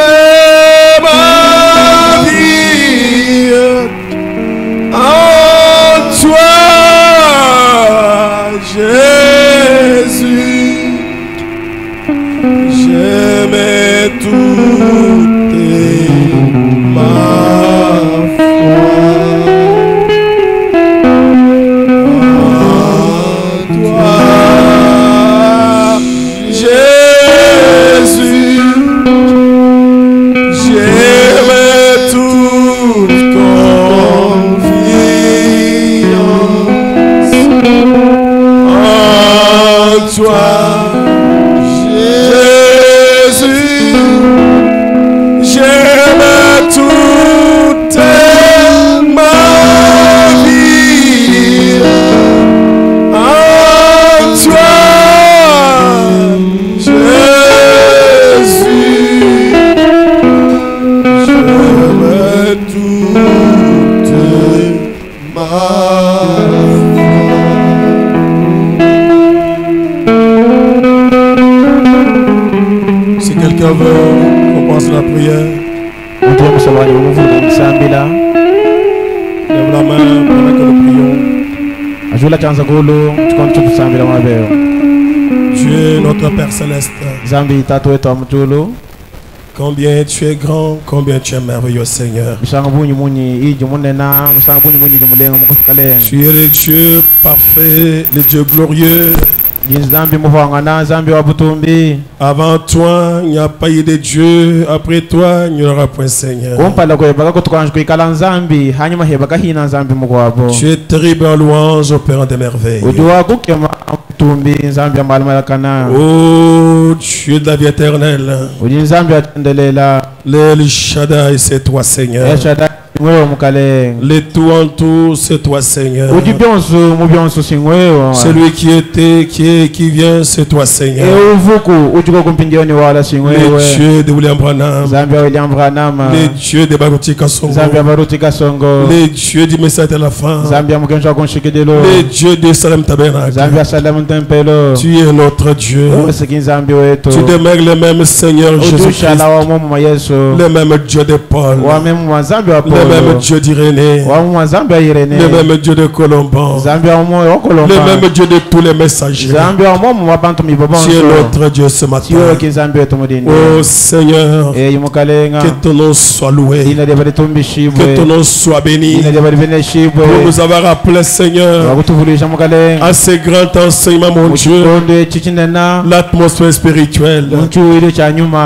ma vie en toi, Jésus. J'aime toute ma foi en toi, Jésus. J'aime toute confiance en toi, Jésus. J'aime toute ma vie en toi, Jésus. J'aime toute ma Si quelqu'un veut qu'on pense la prière, lève la main pendant que nous prions. Dieu, notre Père Céleste, combien tu es grand, combien tu es merveilleux, Seigneur. Tu es le Dieu parfait, le Dieu glorieux. Avant toi, il n'y a pas eu de Dieu. Après toi, il n'y aura point, Seigneur. Tu es terrible en louange au Père des merveilles. Oh Dieu de la vie éternelle, le Shaddai, c'est toi, Seigneur. Le tout en tout, c'est toi, Seigneur. Celui qui était, qui est, qui vient, c'est toi, Seigneur. Le Dieu de William Branham, le Dieu de Baruti Kasongo, le Dieu du message de la fin, le Dieu de Salem Tabernacle. Tu es notre Dieu. Tu demeures le même Seigneur Jésus-Christ, le même Dieu de Paul, le même Dieu d'Irénée, le même Dieu de Colomban, le même Dieu de tous les messagers. Tu es notre Dieu ce matin. Oh Seigneur, que ton nom soit loué, que ton nom soit béni pour nous avoir rappelé, Seigneur, à ces grands enseignements, mon Dieu, l'atmosphère spirituelle,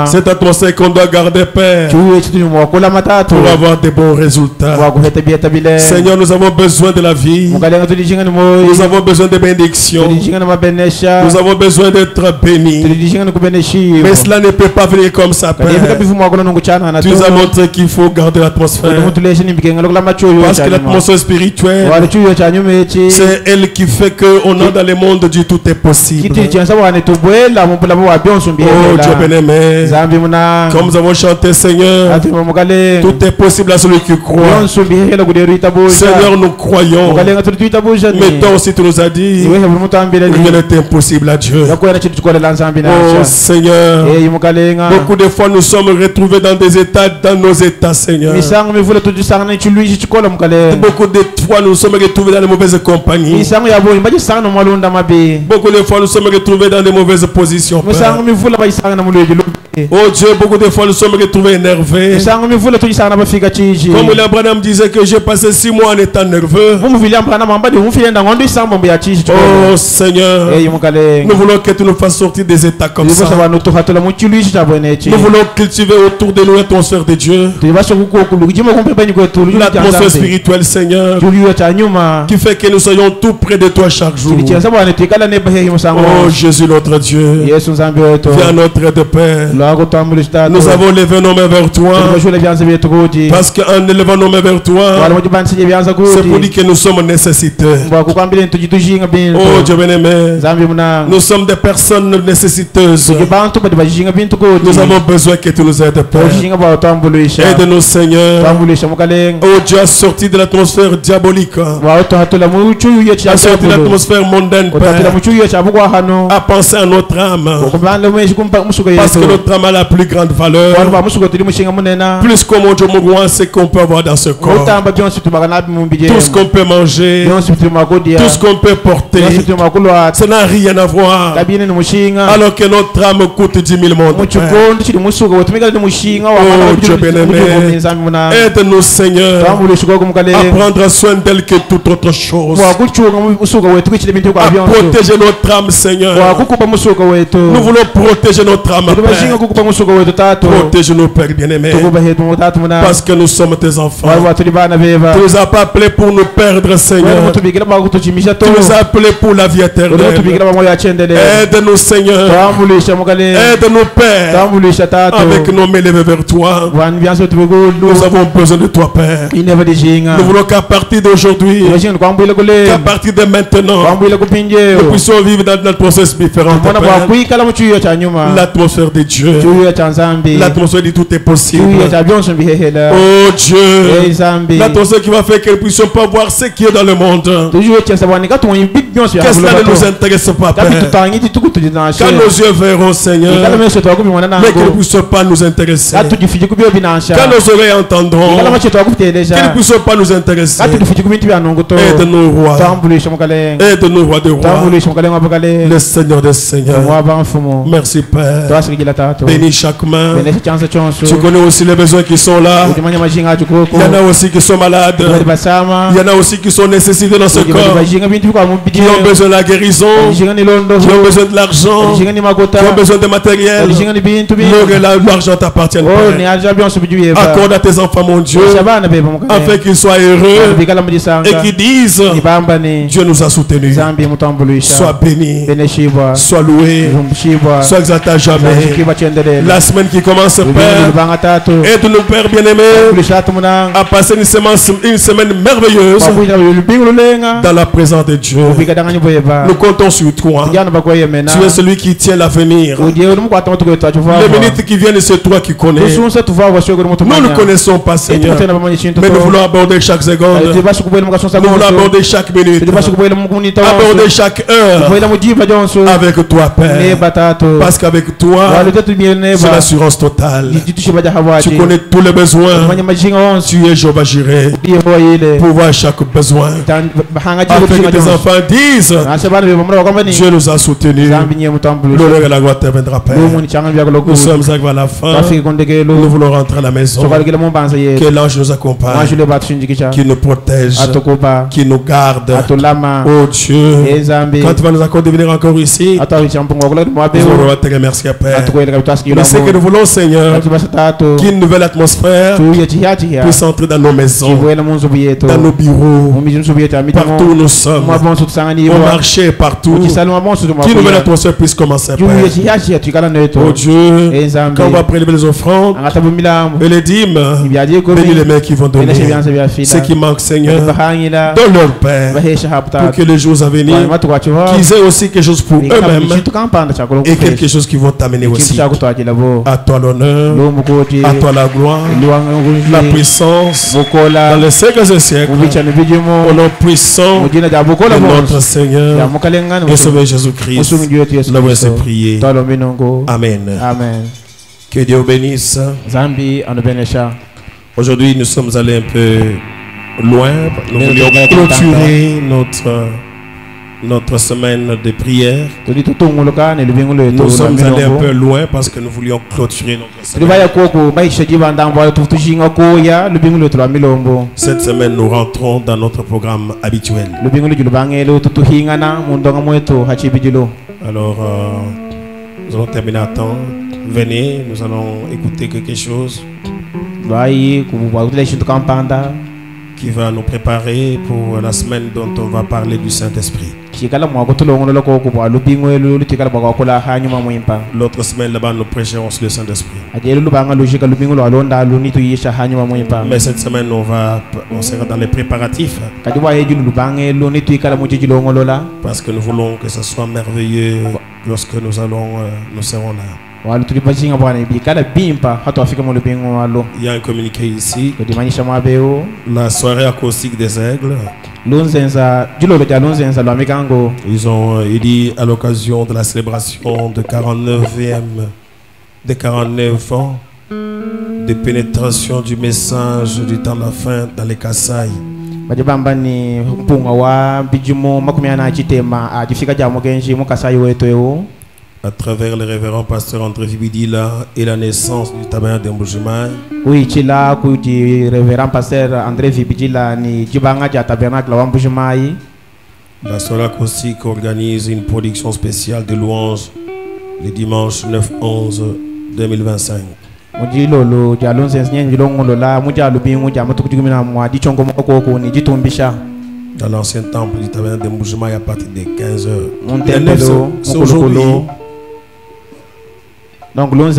cette atmosphère qu'on doit garder, Père, pour avoir des bons résultats. Seigneur, nous avons besoin de la vie, nous avons besoin de bénédictions, nous avons besoin d'être bénis, mais cela ne peut pas venir comme ça, Père. Tu nous as montré qu'il faut garder l'atmosphère, parce que l'atmosphère spirituelle, c'est elle qui fait qu'on est dans le monde du tout est possible. Oh Dieu bien-aimé, comme nous avons chanté, Seigneur, tout est possible à celui qui croit. Seigneur, nous croyons, mais toi aussi tu nous as dit rien n'est impossible à Dieu. Oh Seigneur, beaucoup de fois nous sommes retrouvés dans des états, dans nos états, Seigneur. Beaucoup de fois nous sommes retrouvés dans de mauvaises compagnies. Beaucoup de fois nous sommes retrouvés dans de mauvaises positions, Père. Oh Dieu, beaucoup de fois nous sommes retrouvés énervés. Comme William Branham disait que j'ai passé 6 mois en étant nerveux. Oh Seigneur, nous voulons que tu nous fasses sortir des états comme ça. Nous voulons cultiver autour de nous l'atmosphère de Dieu, l'atmosphère spirituelle, Seigneur, qui fait que nous soyons tout près de toi chaque jour. Oh Jésus notre Dieu, viens notre aide, Père. Nous avons levé nos mains vers toi. Parce qu'en élevant nos mains vers toi, c'est pour dire que nous sommes nécessiteux. Oh Dieu bien-aimé, nous sommes des personnes nécessiteuses. Nous avons besoin que tu nous aides, Père. Aide-nous, Seigneur. Oh Dieu, a sorti de l'atmosphère diabolique, a sorti de l'atmosphère mondaine, Père, à penser à notre âme. Parce que notre âme a la plus grande valeur. Plus que mon Dieu, c'est qu'on peut avoir dans ce corps. Tout ce qu'on peut manger, tout ce qu'on peut porter, ça n'a rien à voir. Alors que notre âme coûte 10 000 mondes. Oh Dieu bien-aimé, aide-nous, Seigneur, à prendre soin d'elle que toute autre chose. À protéger notre âme, Seigneur. Nous voulons protéger notre âme, Père. Protège-nous, Père bien-aimé, parce que nous sommes tes enfants. Tu ne nous as pas appelés pour nous perdre, Seigneur. Tu nous as appelés pour la vie éternelle. Aide-nous, Seigneur. Aide-nous, Père, avec nos mains levées vers toi. Nous avons besoin de toi, Père. Nous voulons qu'à partir d'aujourd'hui, qu'à partir de maintenant, nous puissions vivre dans notre processus différent. L'atmosphère de Dieu, l'atmosphère de tout est possible. Oh Dieu, l'atmosphère qui va faire que nous ne puissions pas voir ce qui est dans le monde. Que cela ne nous intéresse pas, Père. Quand nos yeux verront, Seigneur, mais qu'ils ne puissent pas nous intéresser. Quand nos oreilles entendront, qu'ils ne puissent pas nous intéresser. Aide-nous, roi. Aide-nous, roi de rois. Le Seigneur des Seigneurs. Merci, Père. Bénis chaque main. Tu connais aussi les besoins qui sont là. Il y en a aussi qui sont malades. Il y en a aussi qui sont nécessités dans ce corps, qui ont besoin de la guérison, qui ont besoin de l'argent, qui ont besoin de matériel. L'argent t'appartient, Père. Accorde à tes enfants, mon Dieu, afin qu'ils soient heureux et qu'ils disent: Dieu nous a soutenus. Sois béni, sois loué, sois exalté à jamais. La semaine qui commence, Père, aide-nous, Père bien-aimé, à passer une semaine merveilleuse dans la présence de Dieu. Nous comptons sur toi. Tu es celui qui tient l'avenir. Les minutes qui viennent, c'est toi qui connais. Nous ne connaissons pas, Seigneur, mais nous voulons aborder chaque seconde. Nous voulons aborder chaque minute, aborder chaque heure avec toi, Père. Parce qu'avec toi, c'est l'assurance totale. Tu connais tous les besoins. Tu es Jéhovah Jireh, pour voir chaque besoin. Afin que tes enfants disent: Dieu nous a soutenus. L'honneur et la gloire te viendra, Père. Nous sommes arrivés à la fin. Nous voulons rentrer à la maison. Que l'ange nous accompagne, qui nous protège, qui nous garde. Oh Dieu, quand tu vas nous accorder de venir encore ici, nous voulons te remercier, Père. Mais ce que nous voulons, Seigneur, qu'une nouvelle atmosphère puisse entrer dans nos maisons, dans nos bureaux, partout où nous sommes, au marché, partout. Qu'une nouvelle atmosphère puisse commencer, Père. Oh Dieu, quand on va prélever les offrandes et les dîmes, bénis les mains qui vont donner. Ce qui manque, Seigneur, donne-leur, Père, pour que les jours à venir, qu'ils aient aussi quelque chose pour eux-mêmes et quelque chose qui vont t'amener aussi. À toi l'honneur, à toi la gloire, la puissance, dans les siècles et siècles, au nom puissant de notre Seigneur et Sauveur Jésus-Christ. Nous avons prié. Amen. Que Dieu bénisse. Aujourd'hui, nous sommes allés un peu loin. Nous voulions clôturer notre semaine de prière. Nous sommes allés un peu loin parce que nous voulions clôturer notre semaine. Cette semaine, nous rentrons dans notre programme habituel. Alors, nous allons terminer à temps. Venez, nous allons écouter quelque chose qui va nous préparer pour la semaine dont on va parler du Saint-Esprit. L'autre semaine là-bas, nous prêcherons sur le Saint-Esprit. Mais cette semaine, on sera dans les préparatifs. Parce que nous voulons que ce soit merveilleux lorsque nous serons là. Il y a un communiqué ici. La soirée acoustique des Aigles. Il dit à l'occasion de la célébration de 49 ans de pénétration du message du temps de la fin dans les Kasaï. À travers le révérend pasteur André Vibidila et la naissance du tabernacle de Mbujimaï. Oui, chila kuti révérend pasteur André Vibidila ni jibanga ja tabernacle wa Mbujimaï. La soirée acoustique organise une production spéciale de louanges le dimanche 9/11/2025. Mujilolo ja lonzenye njilongo la muja lubingu ja mutukujumina mwa dichongo moko ni jitumbisha. Dans l'ancien temple du tabernacle de Mbujimaï à partir de 15h. C'est aujourd'hui. Donc mais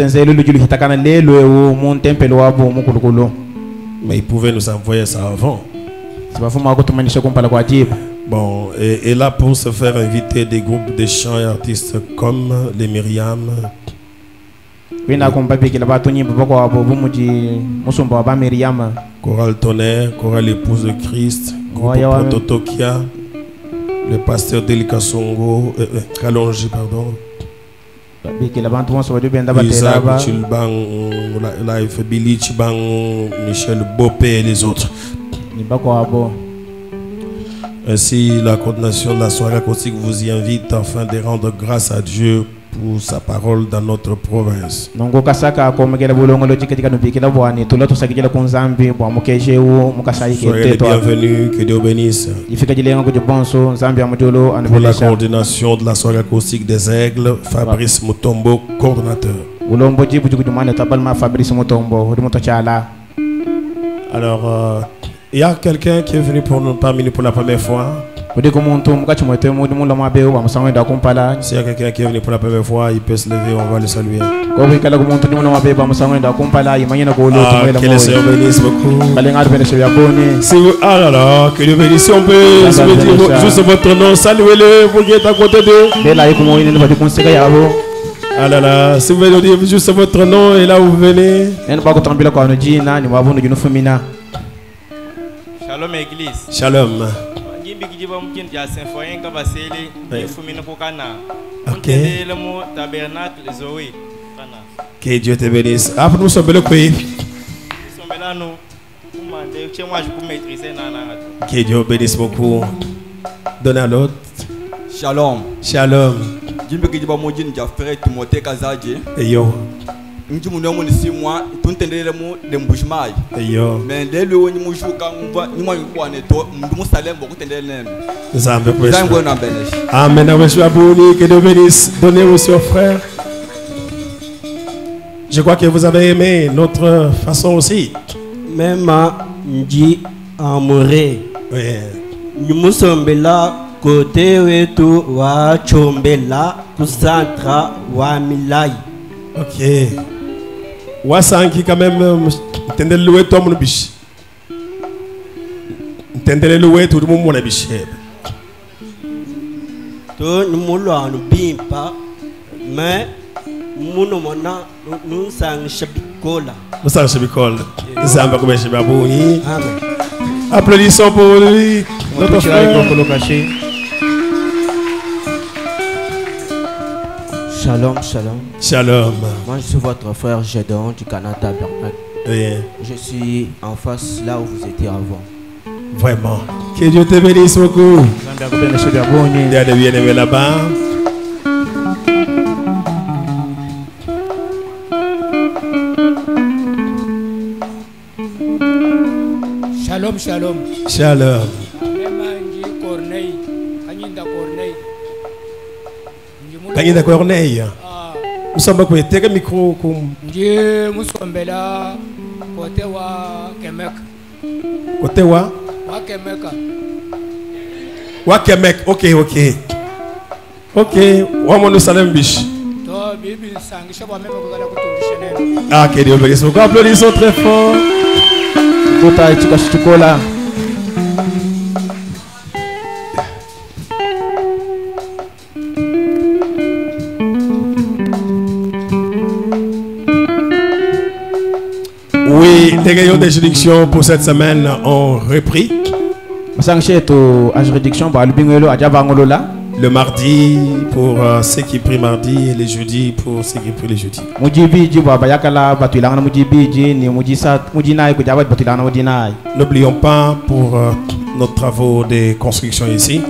ils pouvaient nous envoyer ça avant. Bon, et là pour se faire inviter des groupes de chants et artistes comme les Myriam, Chorale Tonnerre, Chorale Épouse de Christ, groupe Prototokia, le pasteur Delika Songo, Kalonji, pardon. Isaac Chilbang, Life Billy Chibang, Michel Bopé et les autres. Ainsi, la coordination de la soirée acoustique vous y invite afin de rendre grâce à Dieu pour sa parole dans notre province. Soyez les bienvenus, que Dieu bénisse. Pour la coordination de la soirée acoustique des Aigles, Fabrice Mutombo, coordonnateur. Alors, il y a quelqu'un qui est venu parmi nous pour la première fois. S'il y a quelqu'un qui est venu pour la première fois, il peut se lever, on va le saluer. Que le Seigneur bénisse beaucoup. Ah là là, que Dieu bénisse. Si on peut se dire juste votre nom, saluez-le, vous qui êtes à côté d'eux. Ah là là, si vous voulez dire juste votre nom et là où vous venez. Shalom Église. Shalom. Ok. Que Dieu te bénisse. Après nous sommes le pays. Que Dieu bénisse beaucoup. Donnez à l'autre. Shalom. Shalom. Et yo. Amen. Que Dieu bénisse. Donnez aussi aux frères. Je crois que vous avez aimé notre façon aussi. Même Ndi Amore. Nous sommes là côté wetu wa Chombela kusantra wa Milai. Ok. Wasanki quand même tendele le wetu mon biche. Tendele le wetu du mon biche. To numulo anu bimpa mais munomona nous sang chabikola. Nous sang chabikola. Zamba comme chababoni. Amen. Applaudissons pour lui. Notre frère. Shalom, shalom. Shalom. Moi, je suis votre frère Gédon du Canada Bernard. Oui. Je suis en face là où vous étiez avant. Vraiment. Que Dieu te bénisse beaucoup. Il y a des bien-aimés là-bas. Shalom, shalom. Shalom. Kanyinda Corneille. Nous sommes quoi? T'es un micro comme. Dieu, nous sommes là. Côté wa Québec. Côté wa? Wa Québec. Wa Québec. Ok, ok. Ok, Wamono Salem Bish. Ah, que Dieu bénisse. Pourquoi applaudissons très fort? Oui, les réunions de juridiction pour cette semaine ont repris. Le mardi pour ceux qui prient mardi et le jeudi pour ceux qui prient le jeudi. N'oublions pas pour nos travaux de construction ici.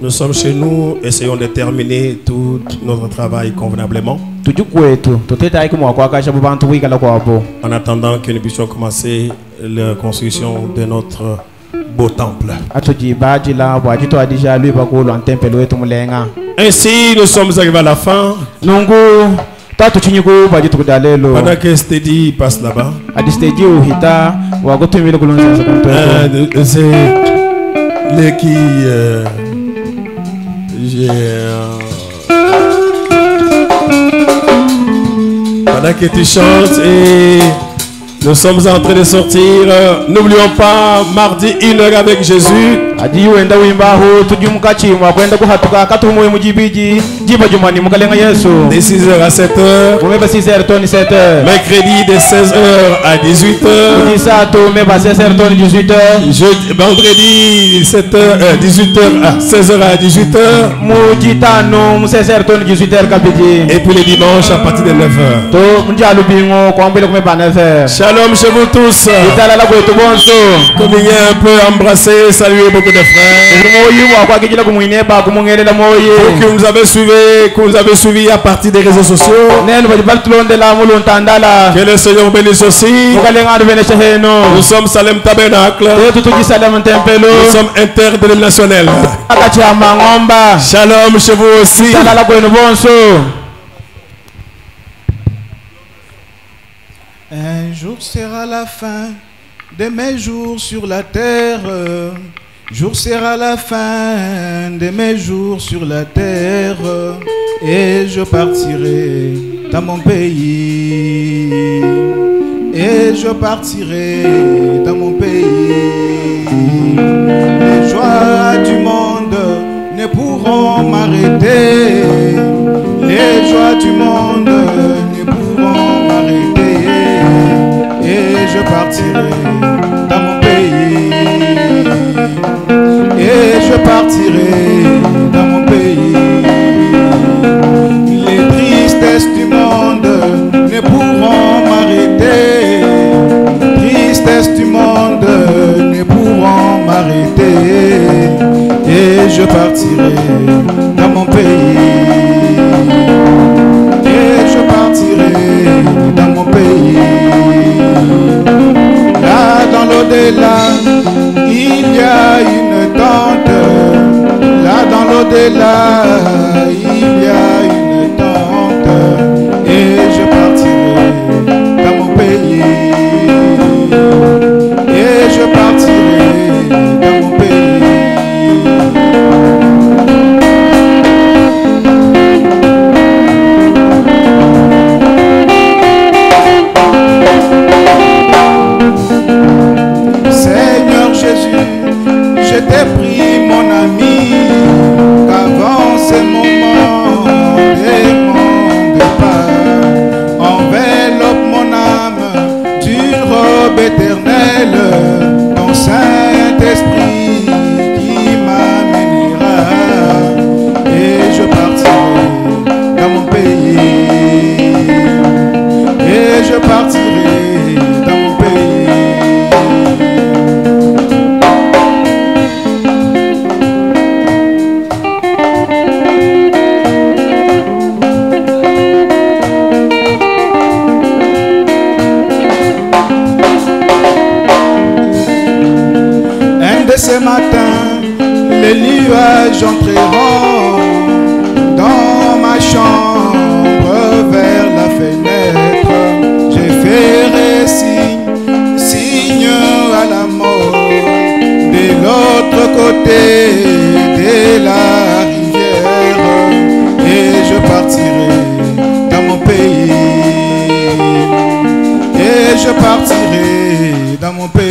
Nous sommes chez nous, essayons de terminer tout notre travail convenablement. En attendant que nous puissions commencer la construction de notre beau temple. Ainsi, nous sommes arrivés à la fin. Pendant que Steady passe là-bas, c'est les qui pendant que tu chantes et nous sommes en train de sortir. N'oublions pas, mardi 1h avec Jésus. De 6h à 7h. Mercredi de 16h à 18h. Vendredi 7h, 18h à 16h à 18h. Et puis les dimanches à partir de 9h. Shalom chez vous tous. Communiez un peu, embrasser, saluer beaucoup de frères. Que vous avez suivi à partir des réseaux sociaux. Que le Seigneur bénisse aussi. Nous sommes Salem Tabernacle. Nous sommes interdénominationnels. Shalom chez vous aussi. Un jour sera la fin de mes jours sur la terre. Jour sera la fin de mes jours sur la terre. Et je partirai dans mon pays. Et je partirai dans mon pays. Les joies du monde ne pourront m'arrêter. Les joies du monde ne pourront m'arrêter. Et je partirai dans mon pays. Et je partirai dans mon pays. Les tristesses du monde ne pourront m'arrêter. Tristesses du monde ne pourront m'arrêter. Et je partirai dans mon pays. Et je partirai dans mon pays. Là dans l'au-delà, il y a une tente. Là dans l'au-delà, il y a une tente. Et je partirai dans mon pays. Et je partirai dans mon pays. Seigneur Jésus, je t'ai pris mon ami, qu'avant ce moment de mon départ, enveloppe mon âme d'une robe éternelle, ton Saint-Esprit qui m'amènera, et je partirai dans mon pays, et je partirai dans mon pays. Ce matin, les nuages entreront dans ma chambre vers la fenêtre. J'ai fait signe à la mort de l'autre côté de la je partirai dans mon pays.